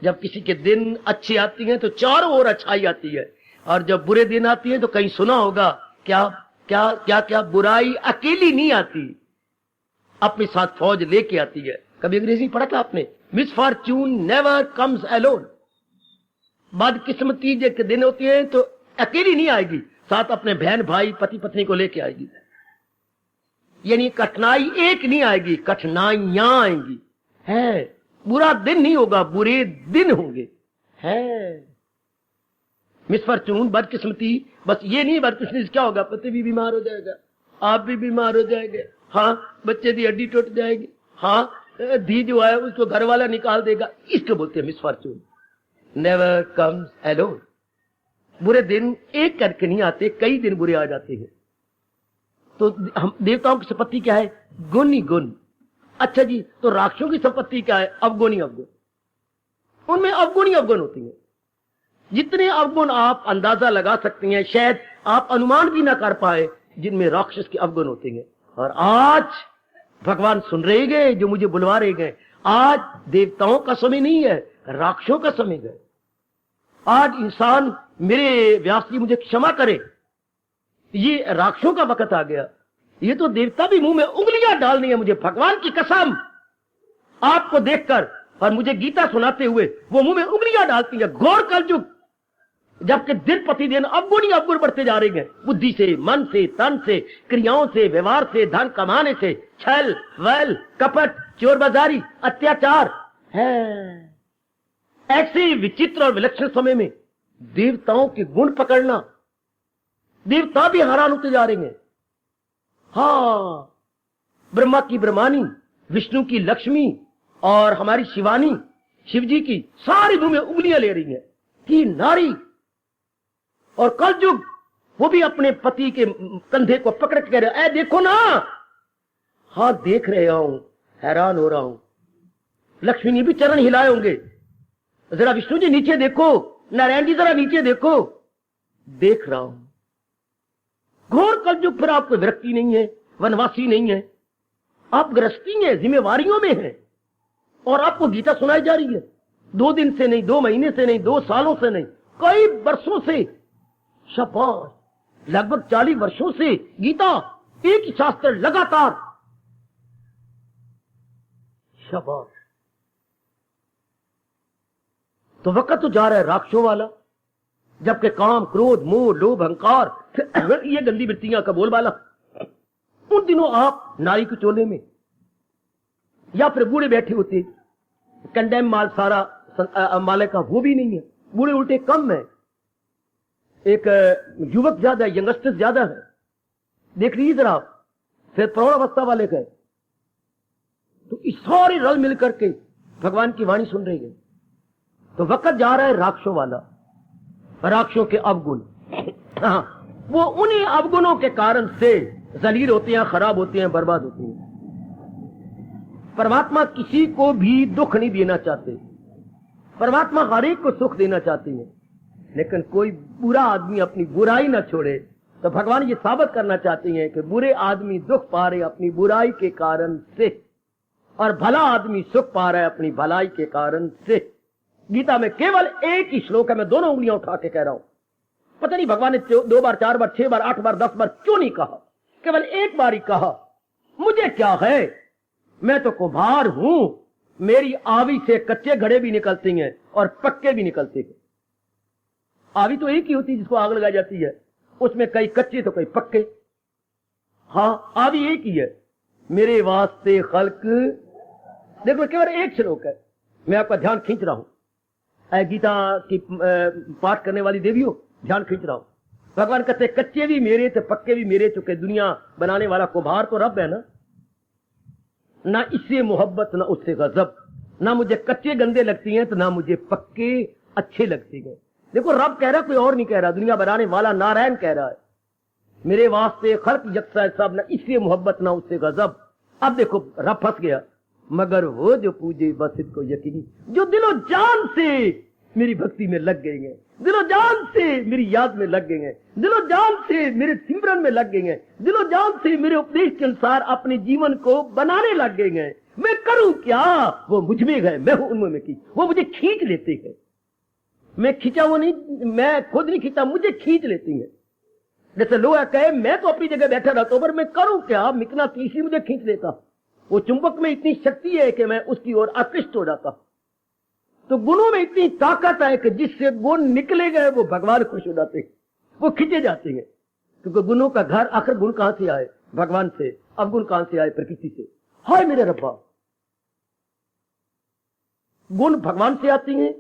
जब किसी के दिन अच्छे आती हैं तो चारों ओर अच्छाई आती है, और जब बुरे दिन आती है तो कहीं सुना होगा क्या क्या क्या क्या, बुराई अकेली नहीं आती, अपने साथ फौज लेके आती है। कभी अंग्रेजी पढ़ा था आपने, मिसफॉर्च्यून नेवर कम्स अलोन। बदकिस्मती के दिन होती है तो अकेली नहीं आएगी, साथ अपने बहन भाई पति पत्नी को लेके आएगी। यानी कठिनाई एक नहीं आएगी, कठिनाइयां आएंगी। है बुरा दिन नहीं होगा, बुरे दिन होंगे। है मिसफॉर्च्यून, बदकिस्मती, बस ये नहीं बदकिस्मती क्या होगा, पति भी बीमार हो जाएगा, आप भी बीमार हो जाएंगे, हाँ बच्चे की हड्डी टूट जाएगी, हाँ धी जो है उसको घर वाला निकाल देगा, इसको बोलते हैं मिसफॉर्च्यून। Never comes alone. बुरे दिन एक करके नहीं आते, कई दिन बुरे आ जाते हैं। तो हम देवताओं की संपत्ति क्या है, गुण ही गुण। अच्छा जी, तो राक्षसों की संपत्ति क्या है, अवगुण ही अवगुण। उनमें अवगुण ही अवगुण होती है। जितने अवगुण आप अंदाजा लगा सकते हैं, शायद आप अनुमान भी ना कर पाए, जिनमें राक्षस के अवगुण होते हैं। और आज भगवान सुन रहे गए, जो मुझे बुलवा रहे गए, आज देवताओं का समय नहीं है, राक्षसों का समय है। आज इंसान, मेरे व्यास जी मुझे क्षमा करे, ये राक्षसों का वक्त आ गया। ये तो देवता भी मुंह में उंगलियां डालनी है मुझे, भगवान की कसम, आपको देखकर और मुझे गीता सुनाते हुए वो मुंह में उंगलियां डालती है। घोर कलयुग, जबकि दिन प्रतिदिन अवगुण ही अवगुण बढ़ते जा रहे हैं, बुद्धि से, मन से, तन से, क्रियाओं से, व्यवहार से, धन कमाने से, छल वैल कपट, चोरबाजारी, अत्याचार है। ऐसे विचित्र और विलक्षण समय में देवताओं के गुण पकड़ना, देवता भी हैरान होते जा रहे हैं। हाँ, ब्रह्मा की ब्रह्मानी, विष्णु की लक्ष्मी और हमारी शिवानी, शिवजी की, सारी मुंह में उंगलियां ले रही हैं कि नारी। और कलयुग, वो भी अपने पति के कंधे को पकड़ के कह रहे, ऐ देखो ना। हाँ देख रहे हूं, हैरान हो रहा हूं। लक्ष्मी ने भी चरण हिलाए होंगे, जरा विष्णु जी नीचे देखो, नारायण जी जरा नीचे देखो, देख रहा हूं। घोर कलयुग, फिर आपको विरक्ति नहीं है, वनवासी नहीं है, आप गृहस्थी हैं, जिम्मेवारियों में हैं, और आपको गीता सुनाई जा रही है। 2 दिन से नहीं, 2 महीने से नहीं, 2 सालों से नहीं, कई वर्षों से, शाबाश, लगभग 40 वर्षों से गीता, एक ही शास्त्र लगातार, शाबाश। तो वक्त तो जा रहा है राक्षसों वाला, जबकि काम, क्रोध, मोह, लोभ, अहंकार, ये गंदी वृत्तियां का बोलबाला। उन दिनों आप नारी के चोले में या फिर बूढ़े बैठे होते, कंडेम माल सारा माले का वो भी नहीं है, बूढ़े उल्टे कम है, एक युवक ज्यादा है, यंगस्टर्स ज्यादा है। देख लीजिए जरा, फिर प्रौढ़ावस्था वाले का, तो इस सारे रल मिल करके भगवान की वाणी सुन रही है। तो वक्त जा रहा है राक्षसों वाला, राक्षसों के अवगुण। हाँ, वो उन्हीं अवगुणों के कारण से जलील होते हैं, खराब होते हैं, बर्बाद होते हैं। परमात्मा किसी को भी दुख नहीं देना चाहते, परमात्मा हर एक को सुख देना चाहते हैं, लेकिन कोई बुरा आदमी अपनी बुराई ना छोड़े। तो भगवान ये साबित करना चाहते हैं कि बुरे आदमी दुख पा रहे अपनी बुराई के कारण से, और भला आदमी सुख पा रहा है अपनी भलाई के कारण से। गीता में केवल एक ही श्लोक है, मैं दोनों उंगलियां उठा के कह रहा हूं, पता नहीं भगवान ने 2 बार, 4 बार, 6 बार, 8 बार, 10 बार क्यों नहीं कहा, केवल एक बार ही कहा। मुझे क्या है, मैं तो कुम्हार हूं, मेरी आवी से कच्चे घड़े भी निकलते हैं और पक्के भी निकलते हैं। आवी तो एक ही होती है जिसको आग लगाई जाती है, उसमें कई कच्चे तो कई पक्के। हाँ, आवी एक ही है। मेरे वास्ते खल्क, देखो केवल एक श्लोक है, मैं आपका ध्यान खींच रहा हूं। गीता की पाठ करने वाली देवियों, ध्यान खींच रहा हूं। भगवान कहते कच्चे भी मेरे थे, पक्के भी मेरे, चुके दुनिया बनाने वाला कुम्हार तो रब है ना इससे मोहब्बत, ना उससे गजब, ना मुझे कच्चे गंदे लगती हैं तो ना मुझे पक्के अच्छे लगते हैं। देखो रब कह रहा, कोई और नहीं कह रहा, दुनिया बनाने वाला नारायण कह रहा है, मेरे वास्ते खल्क यकसा सब, ना इससे मोहब्बत ना उससे गजब। अब देखो रब फंस गया, मगर वो जो पूजे बस इसको यकीनी, जो दिलो जान से मेरी भक्ति में लग गए हैं, दिलो जान से मेरी याद में लग गए हैं, दिलो जान से मेरे सिमरन में लग गए हैं, दिलो जान से मेरे उपदेश के अनुसार अपने जीवन को बनाने लग गए हैं। मैं करूं क्या? वो मुझ में है, मैं हूं उनमें की, वो मुझे खींच लेते हैं। मैं खींचा वो नहीं, मैं खुद नहीं खींचा, मुझे खींच लेती है। जैसे लोहा कहे मैं तो अपनी जगह बैठा रहता हूं, पर मैं करूं क्या? मिकनातीस ही मुझे खींच लेता। वो चुंबक में इतनी शक्ति है कि मैं उसकी ओर आकृष्ट हो जाता। तो गुणों में इतनी ताकत है कि जिससे गुण निकले गए वो भगवान खुश हो जाते हैं, वो खींचे जाते हैं। क्योंकि गुणों का घर, आखिर गुण कहां से आए? भगवान से। अवगुण कहां से आए? प्रकृति से। हाय मेरे रब्बा, गुण भगवान से आती हैं,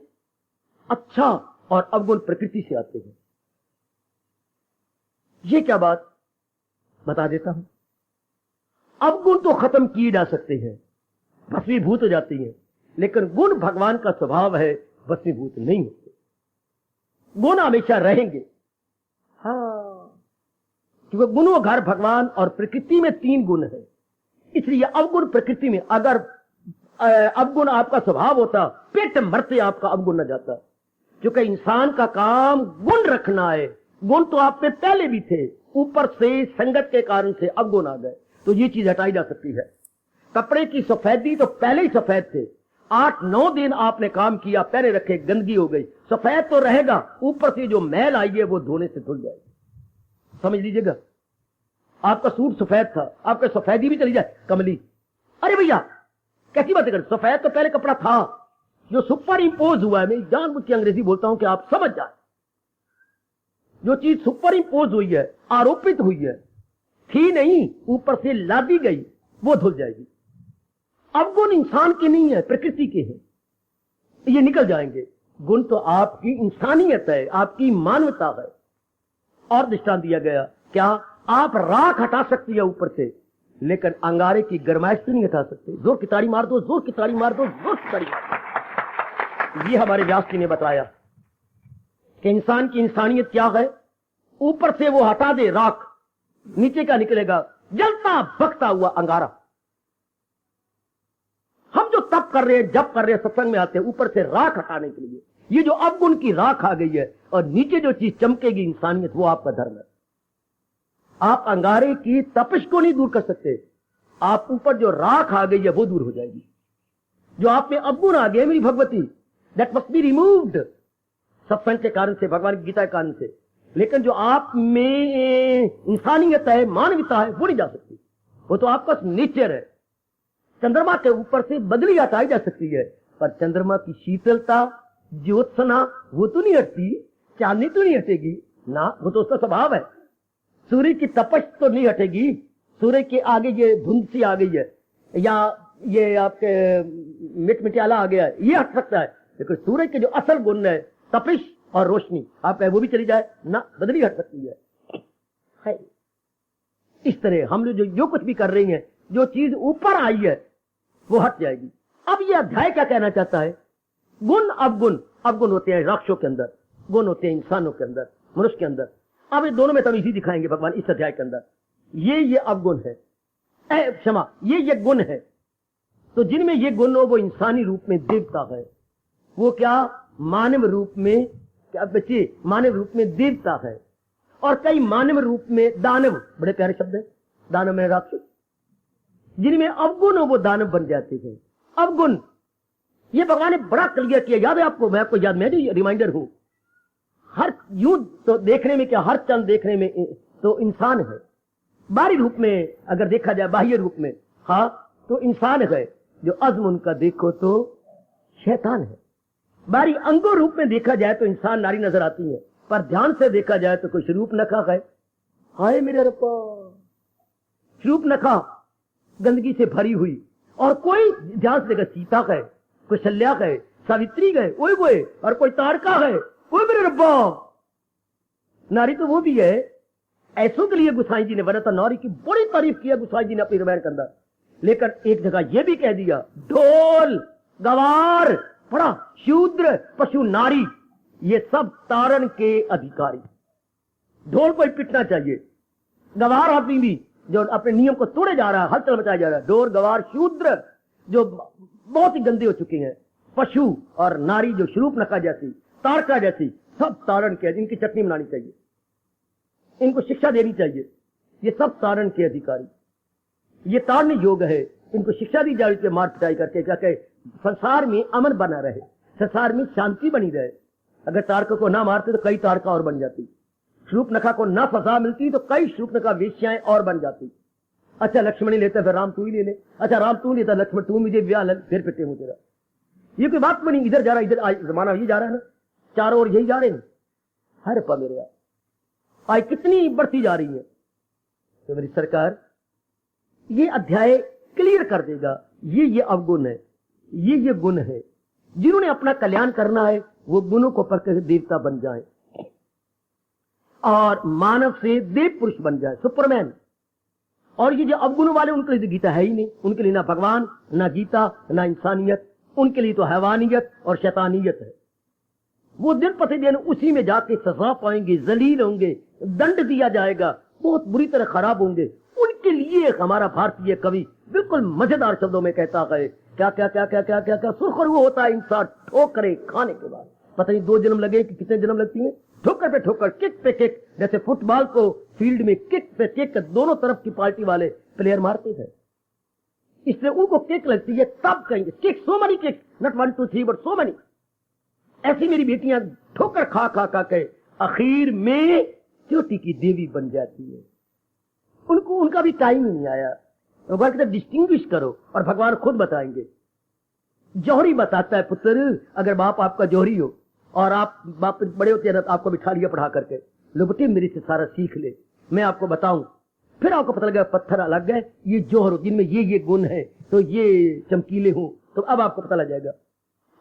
अच्छा, और अवगुण प्रकृति से आते हैं। ये क्या बात बता देता हूं। अवगुण तो खत्म किए जा सकते हैं, भस्मीभूत हो जाती हैं, लेकिन गुण भगवान का स्वभाव है, भस्मीभूत नहीं होते। गुण हमेशा रहेंगे। हाँ, क्योंकि गुणों घर भगवान और प्रकृति में 3 गुण है। इसलिए अवगुण प्रकृति में, अगर अवगुण आपका स्वभाव होता, पेट मरते आपका अवगुण न जाता। क्योंकि इंसान का काम गुण रखना है। गुण तो आप में पहले भी थे, ऊपर से संगत के कारण से अवगुण आ गए, तो ये चीज हटाई जा सकती है। कपड़े की सफेदी तो पहले ही सफेद थे, 8-9 दिन आपने काम किया, पहले रखे, गंदगी हो गई, सफेद तो रहेगा, ऊपर से जो मैल आई है वो धोने से धुल जाएगी। समझ लीजिएगा, आपका सूट सफेद था, आपका सफेदी भी चली जाए, कमली, अरे भैया कैसी बातें कर, सफेद तो पहले कपड़ा था, जो सुपर इंपोज हुआ है। मैं जानबूझ के अंग्रेजी बोलता हूं कि आप समझ जाए। जो चीज सुपर इंपोज हुई है, आरोपित हुई है, थी नहीं, ऊपर से लादी गई, वो धुल जाएगी। अवगुण इंसान के नहीं है, प्रकृति के हैं, ये निकल जाएंगे। गुण तो आपकी इंसानियत है, आपकी मानवता है। और दृष्टांत दिया गया, क्या आप राख हटा सकती है ऊपर से, लेकिन अंगारे की गरमाइश तो नहीं हटा सकते। जोर की ताड़ी मार दो, जोर की ताड़ी मार दो, जोर की ताड़ी मार दो। ये हमारे व्यास जी ने बताया कि इंसान की इंसानियत क्या है। ऊपर से वो हटा दे राख, नीचे का निकलेगा जलता भखता हुआ अंगारा। हम जो तप कर रहे हैं, जप कर रहे हैं, सत्संग में आते हैं, ऊपर से राख हटाने के लिए। ये जो अवगुण की राख आ गई है, और नीचे जो चीज चमकेगी इंसानियत, वो आपका धर्म है। आप अंगारे की तपिश को नहीं दूर कर सकते, आप ऊपर जो राख आ गई है वो दूर हो जाएगी। जो आप में अवगुण आ गया मेरी Bhagwati, that must be removed, सत्संग के कारण से, भगवान की गीता के कारण से। लेकिन जो आप में इंसानियत है, मानवता है, वो नहीं जा सकती, वो तो आपका नेचर है। चंद्रमा के ऊपर से बदली हटाई जा सकती है, पर चंद्रमा की शीतलता, ज्योत्सना, वो तो नहीं हटती, चांदनी तो नहीं हटेगी ना, वो तो उसका स्वभाव है। सूर्य की तपश तो नहीं हटेगी, सूर्य के आगे ये धुंध सी आ गई है, या ये आपके मिटमिटियाला आ गया है, ये हट सकता है। लेकिन सूर्य के जो असल गुण है, तपिश और रोशनी, आप वो भी चली जाए ना, बदली हट सकती है। इस तरह हम लोग जो कुछ भी कर रही हैं, जो चीज ऊपर आई है वो हट जाएगी। अब ये अध्याय क्या कहना चाहता है? गुण अवगुण, अवगुण होते हैं राक्षसों के अंदर, गुण होते हैं इंसानों के अंदर, मनुष्य के अंदर। अब ये दोनों में तो इसी दिखाएंगे भगवान इस अध्याय के अंदर। ये अवगुण है, क्षमा, ये गुण है। तो जिनमें ये गुण हो वो इंसानी रूप में देवता है, वो क्या मानव रूप में, क्या बच्चे, मानव रूप में देवता है, और कई मानव रूप में दानव, बड़े प्यारे शब्द है, दानव में राक्षस। जिनमें अवगुण हो वो दानव बन जाते हैं। अवगुण ये भगवान ने बड़ा क्लियर किया, याद है आपको? मैं आपको याद, मैं भी रिमाइंडर हूं। हर युद्ध तो देखने में क्या, हर चंद देखने में तो इंसान है, बाहरी रूप में अगर देखा जाए, बाह्य रूप में हाँ तो इंसान है। जो अज़्म उनका देखो तो शैतान है। बाहरी अंगों रूप में देखा जाए तो इंसान नारी नजर आती है, पर ध्यान से देखा जाए तो कोई शरूप नखा है। हाय मेरे रब्बा, शरूप नखा गंदगी से भरी हुई, और कोई ध्यान से देखा सीता है, कोई शल्या है, सावित्री है, ओए बोए, और कोई तारका है, ओए मेरे रब्बा। नारी तो वो भी है। ऐसों के लिए गुसाई जी ने वर्णता नारी की बड़ी तारीफ किया गुसाई जी ने अपनी रामायण के अंदर। लेकिन एक जगह ये भी कह दिया, ढोल गवार पड़ा शूद्र पशु नारी ये सब तारण के अधिकारी। ढोल को ही पिटना चाहिए, गवार आदमी भी जो अपने नियम को तोड़े जा रहा है, हलचल मचाया जा रहा है। ढोल गवार शूद्र जो बहुत ही गंदे हो चुके हैं, पशु और नारी जो शरूप नका जैसी, तारका जैसी सब तारण के, इनकी चटनी बनानी चाहिए, इनको शिक्षा देनी चाहिए। ये सब तारण के अधिकारी, ये ताड़ने योग है, इनको शिक्षा दी जाए के मार पिटाई करके, क्या कहे संसार में अमन बना रहे, संसार में शांति बनी रहे। अगर तारका को ना मारते तो कई तारका और बन जाती, शूर्पणखा को ना सजा मिलती तो कई शूर्पणखा वेश्याएं और बन जाती। अच्छा लक्ष्मण ही लेता, फिर राम तू ही ले ले, अच्छा राम तू लेता, लक्ष्मण तू मुझे ब्याह लग, फिर पिटे हूं तेरा। ये कोई बात बनी, इधर जा रहा इधर, जमाना ये जा रहा है ना, चारों ओर यही जा रहे हैं। हर पा मेरे आज कितनी बढ़ती जा रही है। तो मेरी सरकार ये अध्याय क्लियर कर देगा, ये अवगुण है, ये गुण है। जिन्होंने अपना कल्याण करना है वो गुणों को पढ़कर देवता बन जाए और मानव से देव पुरुष बन जाए, सुपरमैन। और ये जो अवगुण वाले, उनके लिए तो गीता है ही नहीं, उनके लिए ना भगवान, ना गीता, ना इंसानियत, उनके लिए तो हैवानियत और शैतानियत है। वो दिन प्रतिदिन उसी में जाके सजा पाएंगे, जलील होंगे, दंड दिया जाएगा, बहुत बुरी तरह खराब होंगे। उनके लिए हमारा भारतीय कवि बिल्कुल मजेदार शब्दों में कहता है, क्या क्या क्या क्या क्या क्या क्या सुरखरू होता है इंसान ठोकरे खाने के बाद। पता नहीं 2 जन्म लगे कि कितने जन्म लगती है, ठोकर पे ठोकर, किक पे किक। जैसे फुटबॉल को फील्ड में किक पे किक दोनों तरफ की पार्टी वाले प्लेयर मारते थे, इसलिए उनको किक लगती है। तब कहेंगे kick, so many kick, not 1 2 3 but so many. ऐसी मेरी बेटियां ठोकर खा खा खा के आखिर में चोटी की देवी बन जाती है। उनको उनका भी टाइम ही नहीं आया। भगवान कहते डिस्टिंग्विश करो, और भगवान खुद बताएंगे। जौहरी बताता है, पुत्र अगर बाप आपका जौहरी हो और आप बाप बड़े होते हैं ना, तो आपको बिठा लिया पढ़ा करके, लो बेटे मेरे से सारा सीख ले, मैं आपको बताऊं। फिर आपको पता लगा पत्थर अलग है, ये जौहर हो जिनमें ये गुण है, तो ये चमकीले हो, तो अब आपको पता लग जाएगा।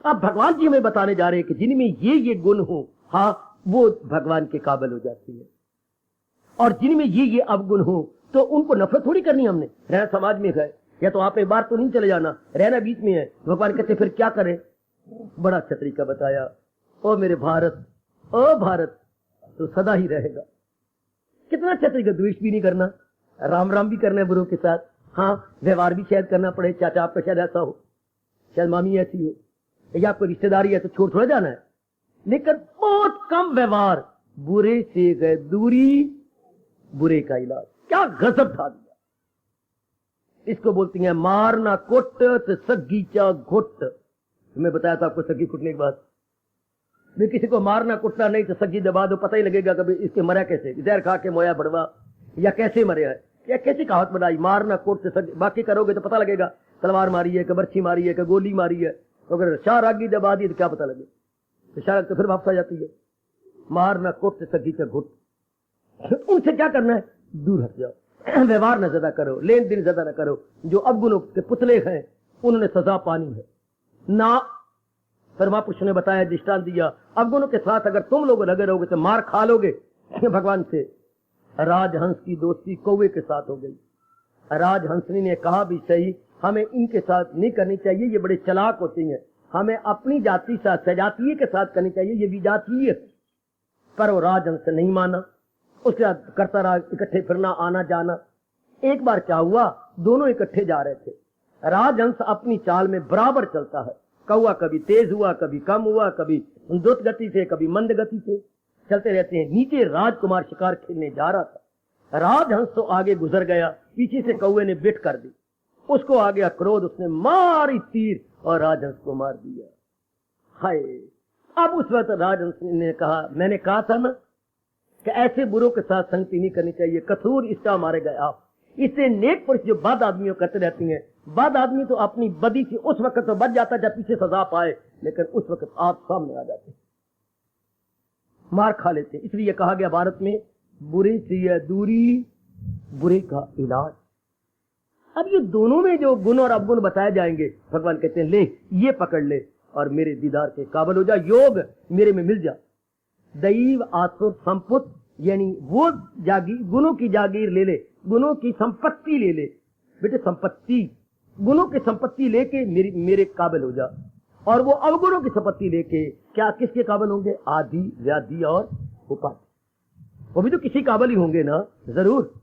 अब भगवान जी हमें बताने जा रहे हैं कि जिनमें ये गुण हो, हाँ वो भगवान के काबिल हो जाती है। और जिनमें ये अवगुण हो तो उनको नफरत थोड़ी करनी हमने। रहना समाज में है, या तो आप एक बार तो नहीं चले जाना, रहना बीच में है। भगवान कहते फिर क्या करें, बड़ा अच्छा तरीका बताया। ओ मेरे भारत, ओ भारत तो सदा ही रहेगा। कितना अच्छा तरीका, द्वेष भी नहीं करना, राम राम भी करना है बुरों के साथ। हाँ व्यवहार भी शायद करना पड़े, चाचा आपका शायद ऐसा हो, शायद मामी ऐसी हो, या आपको रिश्तेदारी है तो छोड़ थोड़ा जाना है, लेकिन बहुत कम व्यवहार। बुरे से गए दूरी, बुरे का इलाज। क्या गजब था दिया। इसको बोलती हैं मारना कुट तो सग्गीचा घुट। मैं बताया था आपको सग्गी कुटने के बाद, मैं किसी को मारना कुटना नहीं तो सग्गी दबा दो, पता ही लगेगा कभी इसके मरा कैसे, जहर खा के मोया बड़वा, या कैसे मरे है, या कैसी कहावत बनाई, मारना कुट तो सग्गी। बाकी करोगे तो पता लगेगा तलवार मारी है, कि बर्छी मारी है, कि गोली मारी है। तो अगर शाह आगी दबा दी तो क्या पता लगे, तो शाह तो फिर वापस आ जाती है। मारना कुट तो सग्गीचा घुट। उनसे क्या करना है, दूर हट जाओ, व्यवहार न ज्यादा करो, लेन देन ज्यादा न करो। जो अवगुणों के पुतले हैं उन्होंने सजा पानी है ना। फिर महापुरुष ने बताया, दृष्टांत दिया, अवगुणों के साथ अगर तुम लोग लगे रहोगे तो मार खा लोगे भगवान से। राजहंस की दोस्ती कौवे के साथ हो गई। राजहंसनी ने कहा भी सही, हमें इनके साथ नहीं करनी चाहिए, ये बड़े चालाक होती हैं, हमें अपनी जाति साथ सजातीय के साथ करनी चाहिए, ये विजातीय। पर वो राजहंस नहीं माना, उसके साथ करता रहा, इकट्ठे फिरना आना जाना। एक बार क्या हुआ, दोनों इकट्ठे जा रहे थे। राजहंस अपनी चाल में बराबर चलता है, कौवा कभी तेज हुआ, कभी कम हुआ, कभी द्रुत गति से, कभी मंद गति से चलते रहते हैं। नीचे राजकुमार शिकार खेलने जा रहा था, राजहंस तो आगे गुजर गया, पीछे से कौवे ने बिट कर दी, उसको आ गया क्रोध, उसने मारी तीर और राजहंस को मार दिया। हाय, अब उस वक्त राजहंस ने कहा, मैंने कहा था ना कि ऐसे बुरों के साथ संगति नहीं करनी चाहिए, कसूर इसका मारे गए आप। इससे नेक पुरुष जो बद आदमियों करते रहती हैं, बद आदमी तो अपनी बदी से उस वक्त तो बच जाता जब पीछे सजा पाए, लेकिन उस वक्त आप सामने आ जाते, मार खा लेते। इसलिए कहा गया भारत में, बुरे से दूरी, बुरे का इलाज। अब ये दोनों में जो गुण और अवगुण बताए जाएंगे, भगवान कहते हैं ले ये पकड़ ले और मेरे दीदार के काबिल हो जा, योग मेरे में मिल जा। दैव आसुर संपुत, यानी वो जागीर, गुणों की जागीर ले ले, गुणों की संपत्ति ले ले। बेटे संपत्ति, गुणों की संपत्ति लेके मेरे काबिल हो जा। और वो अवगुणों की संपत्ति लेके क्या किसके काबिल होंगे, आदि व्याधि और उपाधि। वो भी तो किसी काबिल ही होंगे ना, जरूर।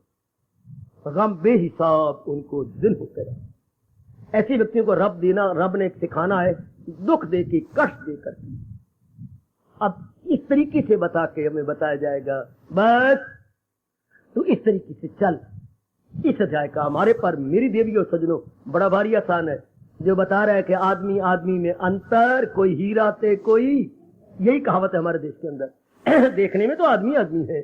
गम बेहिसाब उनको दिन होते रहे। ऐसे व्यक्तियों को रब देना, रब ने सिखाना है दुख दे के, कष्ट देकर। अब इस तरीके से बता के हमें बताया जाएगा। बस तो इस तरीके से चल। इस अध्याय का हमारे पर मेरी देवी और सजनों बड़ा भारी आसान है, जो बता रहा है कि आदमी आदमी में अंतर, कोई हीरा ते कोई, यही कहावत है हमारे देश के अंदर। देखने में तो आदमी आदमी है,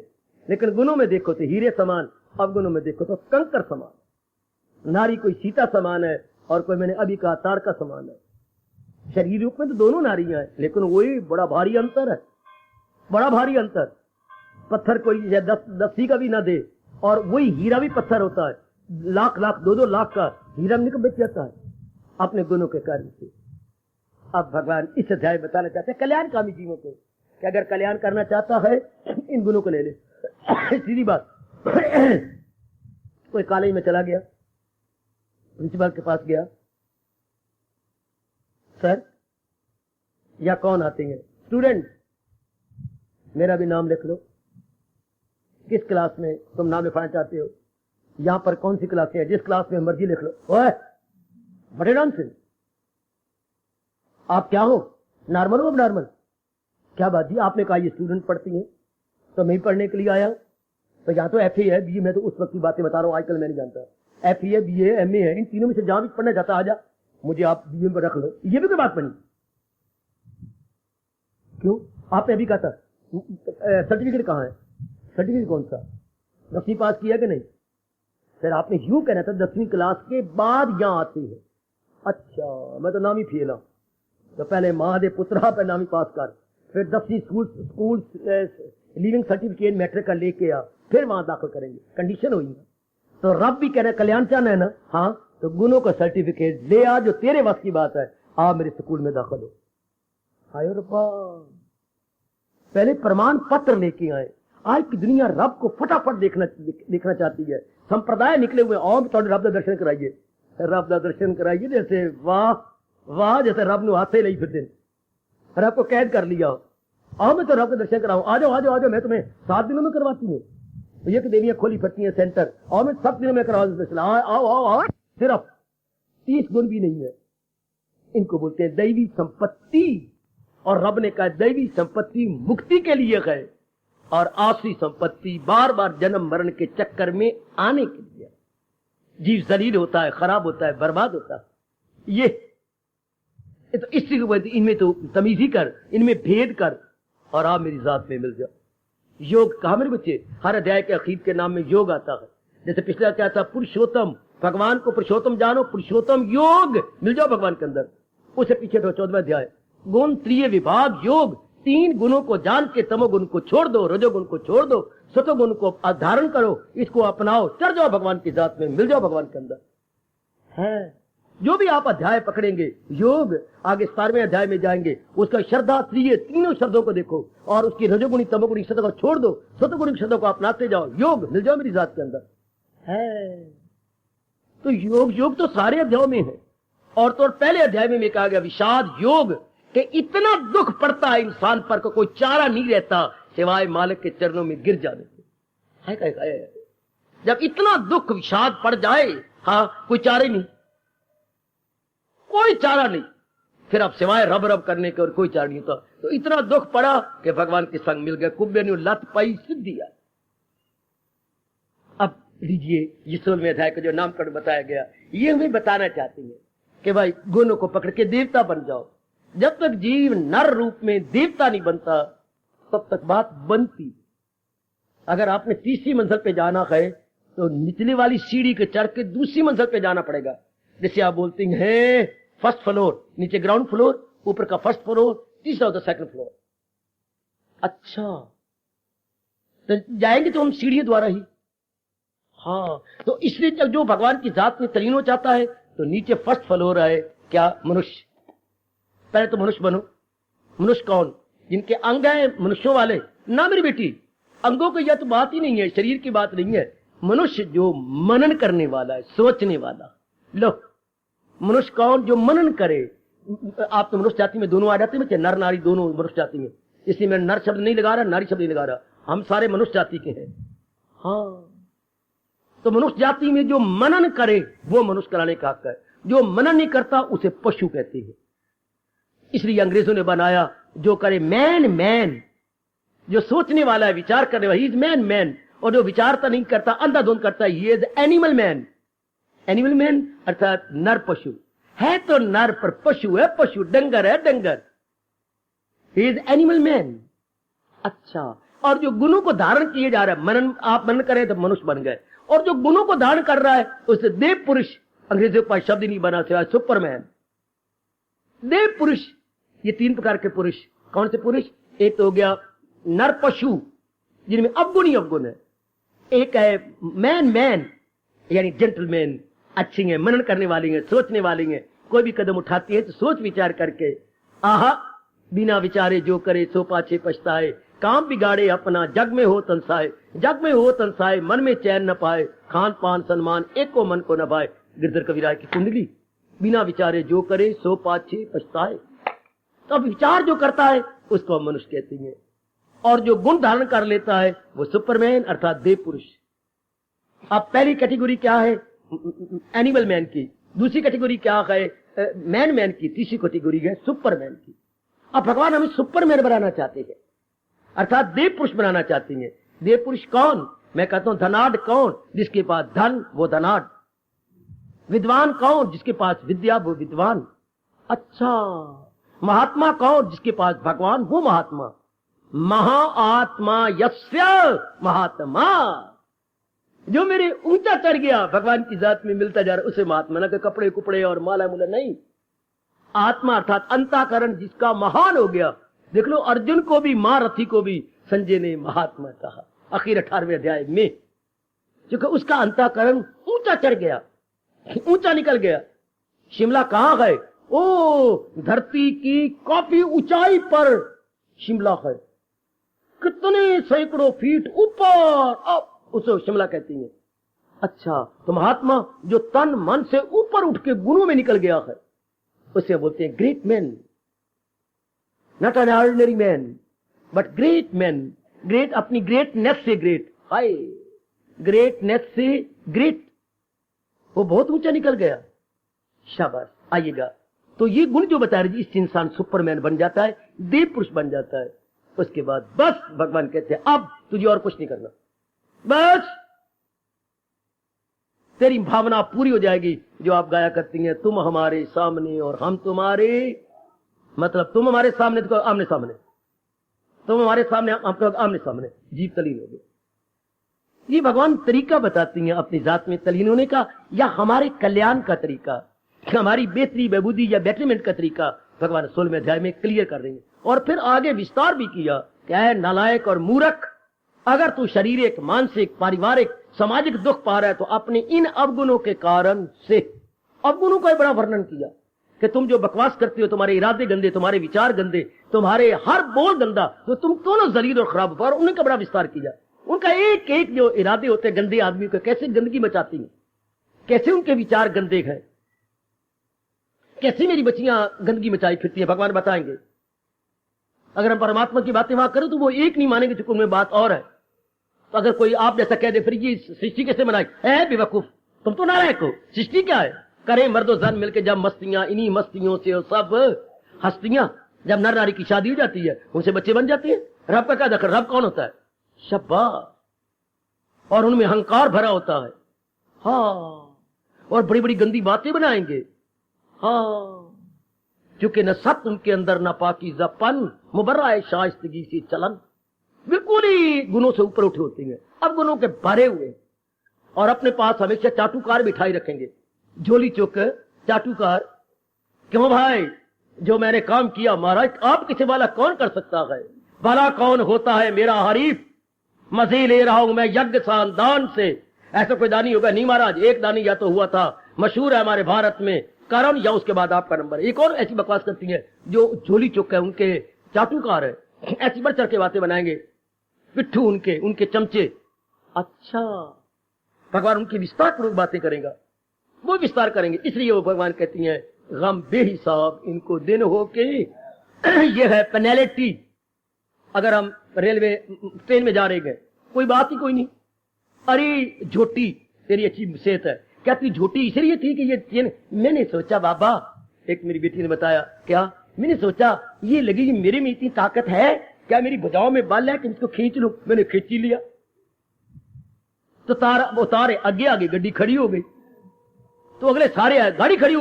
लेकिन गुणों में देखो तो हीरे समान, अवगुणों में देखो तो कंकर समान। नारी कोई सीता समान है और कोई मैंने अभी कहा ताड़का समान है। शरीर रूप में तो दोनों नारियां हैं, लेकिन वही बड़ा भारी अंतर है, बड़ा भारी अंतर। पत्थर कोई 10 का भी ना दे और वही हीरा भी पत्थर होता है, लाख लाख 2-2 लाख का हीरा निकल बच जाता है अपने गुणों के कारण से। अब भगवान इस अध्याय बताना चाहते हैं कल्याणकामी जीवों को कि अगर कल्याण करना चाहता है इन गुणों को ले ले। सीधी बात। कोई कॉलेज में चला गया, प्रिंसिपल के पास गया, सर या कौन आते हैं स्टूडेंट, मेरा भी नाम लिख लो, किस क्लास में तुम नाम लिखवाना चाहते हो, यहां पर कौन सी क्लास है, जिस क्लास में मर्जी लिख लो। ओए बड़े नॉनसेंस, आप क्या हो, नॉर्मल हो अब नॉर्मल? क्या बात जी, आपने कहा ये स्टूडेंट पढ़ती हैं तो मैं पढ़ने के लिए आया, तो यहाँ तो FA है, BA, मैं तो उस वक्त की बातें बता रहा हूँ, आजकल मैं नहीं जानता। FA है, BA, MA है, इन तीनों में से जहां भी पढ़ना चाहता आ जा, मुझे आप BA में रख लो। ये भी कोई बात बनी? क्यों? आपने अभी कहा था सर्टिफिकेट कहाँ है? सर्टिफिकेट कौन सा? 10वीं पास किया कि नहीं? सर आपने यूं कहना था 10वीं क्लास के बाद यहां आते हैं। अच्छा, मैं तो नाम ही फेला। तो पहले महादेव पुत्रा पे नाम ही पास कर, फिर 10वीं स्कूल लिविंग सर्टिफिकेट मैट्रिक का लेके आ, फिर वहां दाखिल करेंगे। कंडीशन हुई ना। तो रब भी कह रहे कल्याण चाहना है ना, हाँ तो गुणों का सर्टिफिकेट ले आ, जो तेरे वक्त की बात है, आ मेरे स्कूल में दाखिल हो। आयो रब्बा, पहले प्रमाण पत्र लेके आए। आज की दुनिया रब को फटाफट देखना चाहती है। संप्रदाय निकले हुए, और थोड़े रब का दर्शन कराइए, रब का दर्शन कराइए, जैसे वाह वाह, जैसे रब नु हाथे नहीं फिर दिन रब को कैद कर लिया। आओ मैं तो रब का दर्शन कराऊं, आ जाओ आ जाओ आ जाओ, मैं तुम्हें 7 दिनों में करवाती हूँ। ये कि देवियां खोली फटती हैं सेंटर, और मैं 7 दिनों में करवा दूं। आओ आओ आओ, सिर्फ 30 गुण भी नहीं है। इनको बोलते हैं दैवी संपत्ति, और रब ने कहा दैवी संपत्ति मुक्ति के लिए है, और आसरी संपत्ति बार बार जन्म मरण के चक्कर में आने के लिए। जीव जलील होता है, खराब होता है, बर्बाद होता है। ये तो इसलिए बोलते इनमें तो तमीज ही कर, इनमें भेद कर, और आप मेरी जात में मिल जाओ। योग कहा मेरे बच्चे, हर अध्याय के अखीर के नाम में योग आता है। जैसे पिछला क्या था, पुरुषोत्तम, भगवान को पुरुषोत्तम जानो, पुरुषोत्तम योग मिल जाओ भगवान के अंदर। उससे पीछे तो 14वां अध्याय, गुण त्रिय विभाग योग, 3 गुणों को जान के तमोगुण को छोड़ दो, रजोगुण को छोड़ दो, सतोगुण को धारण करो, इसको अपनाओ, चढ़ जाओ भगवान की जात में, मिल जाओ भगवान के अंदर है। जो भी आप अध्याय पकड़ेंगे योग, आगे 17वें अध्याय में जाएंगे, उसका श्रद्धा त्रिय, तीनों शब्दों को देखो, और उसकी रजोगुणी तमोगुणी शब्दों को छोड़ दो, सतोगुणी शब्दों को अपनाते जाओ, योग मिल जाओ मेरी जात के अंदर है। तो योग तो सारे अध्यायों में है। और तो पहले अध्याय में कहा गया विषाद योग, कि इतना दुख पड़ता है इंसान पर को कोई चारा नहीं रहता सिवाय मालिक के चरणों में गिर जाने से। है। जब इतना दुख विषाद पड़ जाए, हाँ कोई चारा नहीं, कोई चारा नहीं, फिर अब सिवाय रब रब करने के और कोई चारा नहीं होता। तो इतना दुख पड़ा कि भगवान के संग मिल गए, कुब्बे ने लत पाई सिद्धिया। अब लीजिए ये 16वें अध्याय का जो नामकरण बताया गया, ये हमें बताना चाहते हैं कि भाई गुणों को पकड़ के देवता बन जाओ। जब तक जीव नर रूप में देवता नहीं बनता तब तक बात बनती। अगर आपने 3री मंजिल पे जाना है तो निचले वाली सीढ़ी के चढ़ के दूसरी मंजिल पे जाना पड़ेगा। जैसे आप बोलते हैं फर्स्ट फ्लोर, नीचे ग्राउंड फ्लोर, ऊपर का फर्स्ट फ्लोर, तीसरा होता सेकंड फ्लोर। अच्छा, तो जाएंगे तो हम सीढ़ी द्वारा ही। हाँ, तो इसलिए जब जो भगवान की जात में तलीन हो चाहता है तो नीचे फर्स्ट फ्लोर है क्या, मनुष्य। पहले तो मनुष्य बनो। मनुष्य कौन? जिनके अंग है मनुष्यों वाले ना मेरी बेटी, अंगों की यह तो बात ही नहीं है, शरीर की बात नहीं है। मनुष्य जो मनन करने वाला है, सोचने वाला। लो, मनुष्य कौन? जो मनन करे। आप तो मनुष्य जाति में दोनों आ जाते हैं, नर नारी दोनों मनुष्य जाति में, इसलिए मैं नर शब्द नहीं लगा रहा, नारी शब्द नहीं लगा रहा, हम सारे मनुष्य जाति के हैं। हाँ, तो मनुष्य जाति में जो मनन करे वो मनुष्य कराने का हक है, जो मनन नहीं करता उसे पशु कहते हैं। इसलिए अंग्रेजों ने बनाया जो करे मैन मैन, जो सोचने वाला है, विचार करने वाला, ही इज मैन मैन। और जो विचारता नहीं करता, अंधाधुंध करता है, he is animal man. Animal man अर्थात नर पशु है, तो नर, पर पशु है पशु, डंगर है डंगर, ही इज एनिमल मैन। अच्छा, और जो गुणों को धारण किए जा रहा है, मनन, आप मनन करें तो मनुष्य बन गए, और जो गुणों को धारण कर रहा है उसे देव पुरुष, अंग्रेजों के पास शब्द नहीं बना सिवाय सुपरमैन। देव पुरुष, ये 3 प्रकार के पुरुष। कौन से पुरुष? एक तो हो गया नर पशु जिनमें अवगुण ही अवगुण है, एक है मैन मैन यानी जेंटलमैन, अच्छी है, मनन करने वाली है, सोचने वाली है, कोई भी कदम उठाती है तो सोच विचार करके, आहा बिना विचारे जो करे सो पाछे पछताए, काम बिगाड़े अपना जग में हो तनसाए, जग में हो तनसाए मन में चैन न पाए, खान पान सन्मान एक को मन को न पाए। गिरधर कविराज की कुंडली, बिना विचारे जो करे सो पाछे पछताए। तो अब विचार जो करता है उसको हम मनुष्य कहते हैं, और जो गुण धारण कर लेता है वो सुपरमैन अर्थात देव पुरुष। अब पहली कैटेगरी क्या है? एनिमल मैन की। दूसरी कैटेगरी क्या है? मैन मैन की। तीसरी कैटेगरी है सुपरमैन की। अब भगवान हमें सुपरमैन बनाना चाहते हैं, अर्थात देव पुरुष बनाना चाहते हैं। देव पुरुष कौन? मैं कहता हूं धनाढ़ कौन? जिसके पास धन वो धनाढ़। विद्वान कौन? जिसके पास विद्या वो विद्वान। अच्छा, महात्मा कौन? जिसके पास भगवान वो महात्मा। महाआत्मा यस्य महात्मा, जो मेरे ऊंचा चढ़ गया, भगवान की जात में मिलता जा रहा, उसे महात्मा। न कपड़े कुपड़े और माला मुला नहीं, आत्मा अर्थात अंतःकरण जिसका महान हो गया। देख लो, अर्जुन को भी, महारथी को भी संजय ने महात्मा कहा आखिर 18वें अध्याय में, क्योंकि उसका अंतःकरण ऊंचा चढ़ गया, ऊंचा निकल गया। शिमला कहां है? ओ धरती की काफी ऊंचाई पर शिमला है, कितने सैकड़ों फीट ऊपर, अब उसे शिमला कहती है। अच्छा, तो महात्मा जो तन मन से ऊपर उठ के गुणों में निकल गया है उसे बोलते हैं great man. Not an ordinary man but great man. Great अपनी ग्रेटनेस से ग्रेट, हाय ग्रेटनेस से ग्रेट, वो बहुत ऊंचा निकल गया। शाबाश, आइएगा। तो ये गुण जो बता रहे, इससे इंसान सुपरमैन बन जाता है, देव पुरुष बन जाता है। उसके बाद बस भगवान कहते हैं अब तुझे और कुछ नहीं करना, बस तेरी भावना पूरी हो जाएगी जो आप गाया करती हैं, तुम हमारे सामने और हम तुम्हारे, मतलब तुम हमारे सामने तो आमने सामने, तुम हमारे सामने हम तो आमने सामने, जीव तलीन हो गए। ये भगवान तरीका बताती हैं अपनी जात में तलीन होने का, या हमारे कल्याण का तरीका, हमारी बेहतरी बेबूदी या बेटरमेंट का तरीका भगवान 16वें अध्याय में क्लियर कर रहे हैं। और फिर आगे विस्तार भी किया, क्या है नालायक और मूर्ख, अगर तू शारीरिक, मानसिक, पारिवारिक, सामाजिक दुख पा रहा है तो अपने इन अवगुणों के कारण से, अवगुणों का बड़ा वर्णन किया कि तुम जो बकवास करते हो, तुम्हारे इरादे गंदे, तुम्हारे विचार गंदे, तुम्हारे हर बोल गंदा, तो तुम दोनों जलील और खराब हो। उनका बड़ा विस्तार किया, उनका एक एक जो इरादे होते हैं गंदे आदमी को कैसे गंदगी मचाती हैं, कैसे उनके विचार गंदे हैं, कैसे मेरी बच्चियां गंदगी मचाई फिरती है, भगवान बताएंगे। अगर हम परमात्मा की बातें वहां करें तो वो एक नहीं मानेंगे, चूंकि उनमें बात और है। तो अगर कोई आप जैसा कह दे फिर ये सृष्टि कैसे बनाई है, बेवकूफ, तुम तो नालायक हो, सृष्टि क्या है? करे मर्दो जन मिलके जब मस्तियां, इन्हीं मस्तियों से सब हस्तियां, जब नर नारी की शादी हो जाती है उनसे बच्चे बन जाते हैं। रब का क्या दखल? रब कौन होता है? शाबाश। और उनमें अहंकार भरा होता है, हाँ, और बड़ी बड़ी गंदी बातें बनाएंगे, हाँ, क्योंकि न सत उनके अंदर न पाकीज़ापन, मुबर्रा है शाइस्तगी से चलन, बिल्कुल ही गुनों से ऊपर उठे होते हैं, अब गुनों के भरे हुए, और अपने पास हमेशा चाटुकार बिठाई रखेंगे, झोली चुक चाटुकार। क्यों भाई, जो मैंने काम किया महाराज, आपके सिवा वाला कौन कर सकता है? भला कौन होता है मेरा हरीफ? मजे ले रहा हूं मैं यज्ञ दान से। ऐसा कोई दानी होगा? नहीं महाराज, एक दानी या तो हुआ था, मशहूर है हमारे भारत में, करण, या उसके बाद आपका नंबर। एक और ऐसी बकवास करती है जो झोली चुक है, उनके चाटुकार है, ऐसी बढ़ चढ़ के बातें बनाएंगे, पिट्ठू उनके चमचे। अच्छा, भगवान उनकी विस्तार पूर्वक बातें करेगा, वो विस्तार करेंगे, इसलिए वो भगवान कहती हैं गम बेहिसाब इनको दिन हो के ये है पेनल्टी। अगर हम रेलवे ट्रेन में जा रहे गए, कोई बात ही कोई नहीं, अरे झोटी तेरी अच्छी सेहत है, कहती झोटी इसलिए थी कि ये ट्रेन, मैंने सोचा बाबा, एक मेरी बेटी ने बताया, क्या मैंने सोचा ये लगी कि मेरे में इतनी ताकत है, क्या मेरी भुजाओं में बल है कि इसको खींच लूं। मैंने खींच ही लिया तो तारे आगे आगे गड्डी खड़ी हो गई, तो अगले सारे आए, गाड़ी खड़ी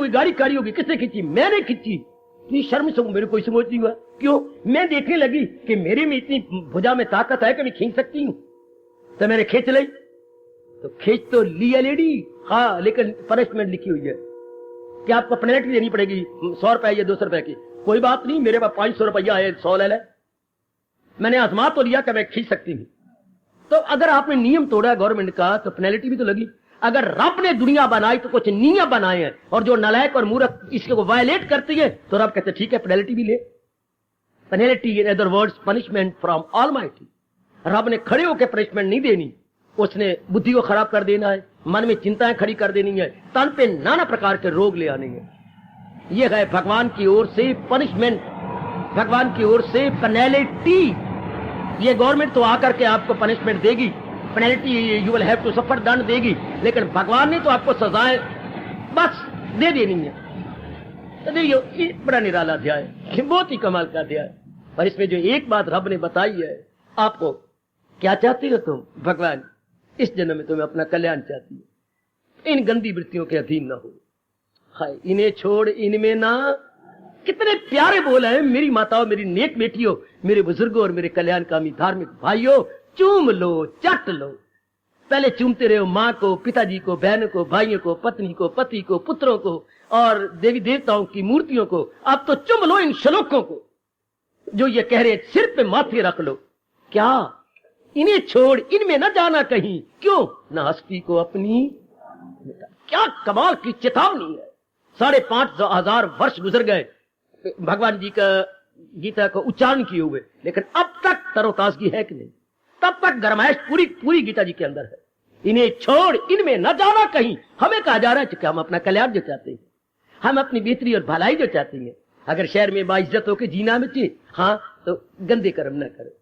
हो गई। किसने खींची? मैंने खींची। इतनी शर्म से मेरे कोई समझ नहीं हुआ। क्यों? मैं देखने लगी कि मेरे में इतनी भुजा में ताकत है कि मैं खींच सकती हूं, तो मैंने खींच ली। तो खींच तो लिया लेडी, हाँ, लेकिन पनिशमेंट लिखी हुई है कि आपको पेनल्टी देनी पड़ेगी 100 रुपए या 200 रुपए की। कोई बात नहीं, मेरे पास 500 रुपया है, 100 ले ले। मैंने आजमा तो लिया कि मैं खींच सकती हूँ। तो अगर आपने नियम तोड़ा गवर्नमेंट का तो पेनल्टी भी तो लगी। अगर रब ने दुनिया बनाई तो कुछ नियम बनाए हैं, और जो नालायक और मूर्ख इसको वायलेट करती है तो रब कहते ठीक है पेनल्टी भी ले। Penalty in other words punishment from almighty. रब ने खड़े होकर पनिशमेंट नहीं देनी, उसने बुद्धि को खराब कर देना है, मन में चिंताएं खड़ी कर देनी है, तन पे नाना प्रकार के रोग ले आने हैं। यह है भगवान की ओर से पनिशमेंट, भगवान की ओर से पेनल्टी। ये गवर्नमेंट तो आकर के आपको पनिशमेंट देगी, penalty you will have to suffer, दंड देगी, लेकिन भगवान ने तो आपको सजाएं बस दे देनी है। तो देखिए बड़ा निराला अध्याय, बहुत ही कमाल का अध्याय। और इसमें जो एक बात रब ने बताई है, आपको क्या चाहती हो तुम? भगवान इस जन्म में तुम्हें अपना कल्याण चाहती है, इन गंदी वृत्तियों के अधीन ना हो। हाय इन्हें छोड़ इनमें ना, कितने प्यारे बोल है। मेरी माताओं, मेरी नेक बेटियों, मेरे बुजुर्गों और मेरे कल्याणकामी धार्मिक भाइयों, चूम लो, चट लो। पहले चूमते रहो माँ को, पिताजी को, बहनों को, भाइयों को, पत्नी को, पति को, पुत्रों को और देवी देवताओं की मूर्तियों को। अब तो चूम लो इन श्लोकों को जो ये कह रहे, सिर पे माथे रख लो। क्या? इन्हें छोड़ इनमें न जाना कहीं। क्यों? न हस्ती को अपनी। क्या कमाल की चेतावनी है। 5,500 वर्ष गुजर गए भगवान जी का गीता को उच्चारण किए हुए, लेकिन अब तक तरोताजगी है कि नहीं? तब तक गरमाइश पूरी गीता जी के अंदर है। इन्हें छोड़ इनमें न जाना कहीं। हमें कहा जा रहा है कि हम अपना कल्याण जो चाहते हैं, हम अपनी बेहतरी और भलाई जो चाहते हैं, अगर शहर में बाइज्जत होकर जीना में चाहिए, हाँ, तो गंदे कर्म न करो।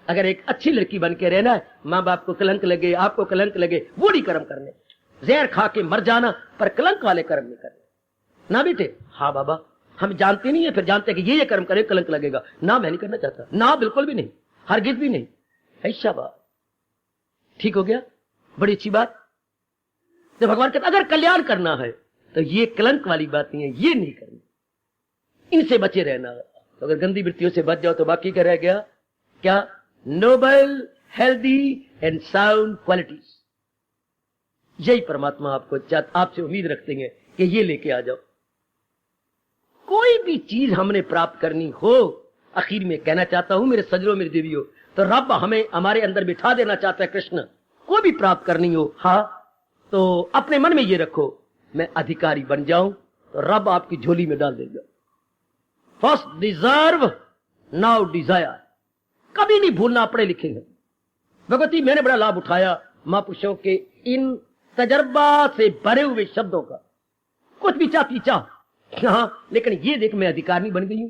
अगर एक अच्छी लड़की बन के रहना है, माँ बाप को कलंक लगे, आपको कलंक लगे, बूढ़ी कर्म करने, जहर खा के मर जाना, पर कलंक वाले कर्म नहीं करने। ना बेटे, हाँ बाबा, हम जानते नहीं है, फिर जानते हैं कि ये कर्म करे कलंक लगेगा। ना मैं नहीं करना चाहता, ना बिल्कुल भी नहीं, हरगिज भी नहीं। ऐसा बात ठीक हो गया, बड़ी अच्छी बात। तो भगवान कहते अगर कल्याण करना है तो ये कलंक वाली बात नहीं है, ये नहीं करनी, इनसे बचे रहना। तो अगर गंदी वृत्तियों से बच जाओ तो बाकी क्या रह गया? क्या? Noble, healthy and sound qualities. यही परमात्मा आपसे उम्मीद रखते हैं कि ये लेके आ जाओ। कोई भी चीज हमने प्राप्त करनी हो, आखिर में कहना चाहता हूं मेरे सजनों, मेरे देवियों, तो रब हमें हमारे अंदर बिठा देना चाहता है। कृष्ण कोई भी प्राप्त करनी हो, हाँ, तो अपने मन में ये रखो, मैं अधिकारी बन जाऊं तो रब आपकी झोली में डाल देगा। First deserve, now desire. कभी नहीं भूलना, पढ़े लिखे हैं। भगवती मैंने बड़ा लाभ उठाया महापुरुषों के इन तजर्बा से भरे हुए शब्दों का। कुछ भी चाहती चाह, हाँ, लेकिन ये देख मैं अधिकारनी बन गई हूं।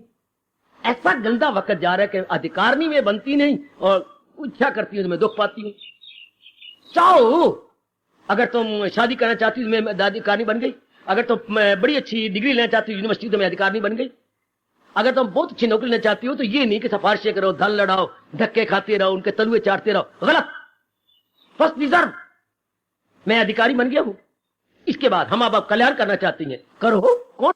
ऐसा गंदा वक्त जा रहा है कि अधिकारनी में बनती नहीं और इच्छा करती हूं तो मैं दुख पाती हूं। चाहो, अगर तुम शादी करना चाहती हो मैं अधिकारनी बन गई, अगर तुम बड़ी अच्छी डिग्री लेना चाहती हो यूनिवर्सिटी तो मैं अधिकारनी बन गई, अगर तुम बहुत अच्छी नौकरी लेना चाहती हो तो ये नहीं कि सिफारिशें करो, धन लड़ाओ, धक्के खाते रहो, उनके तलुए चाटते रहो। गलत। फर्स्ट डिजर्व, मैं अधिकारी बन गया हूं। इसके बाद हम अब कल्याण करना चाहती हैं, करो। कौन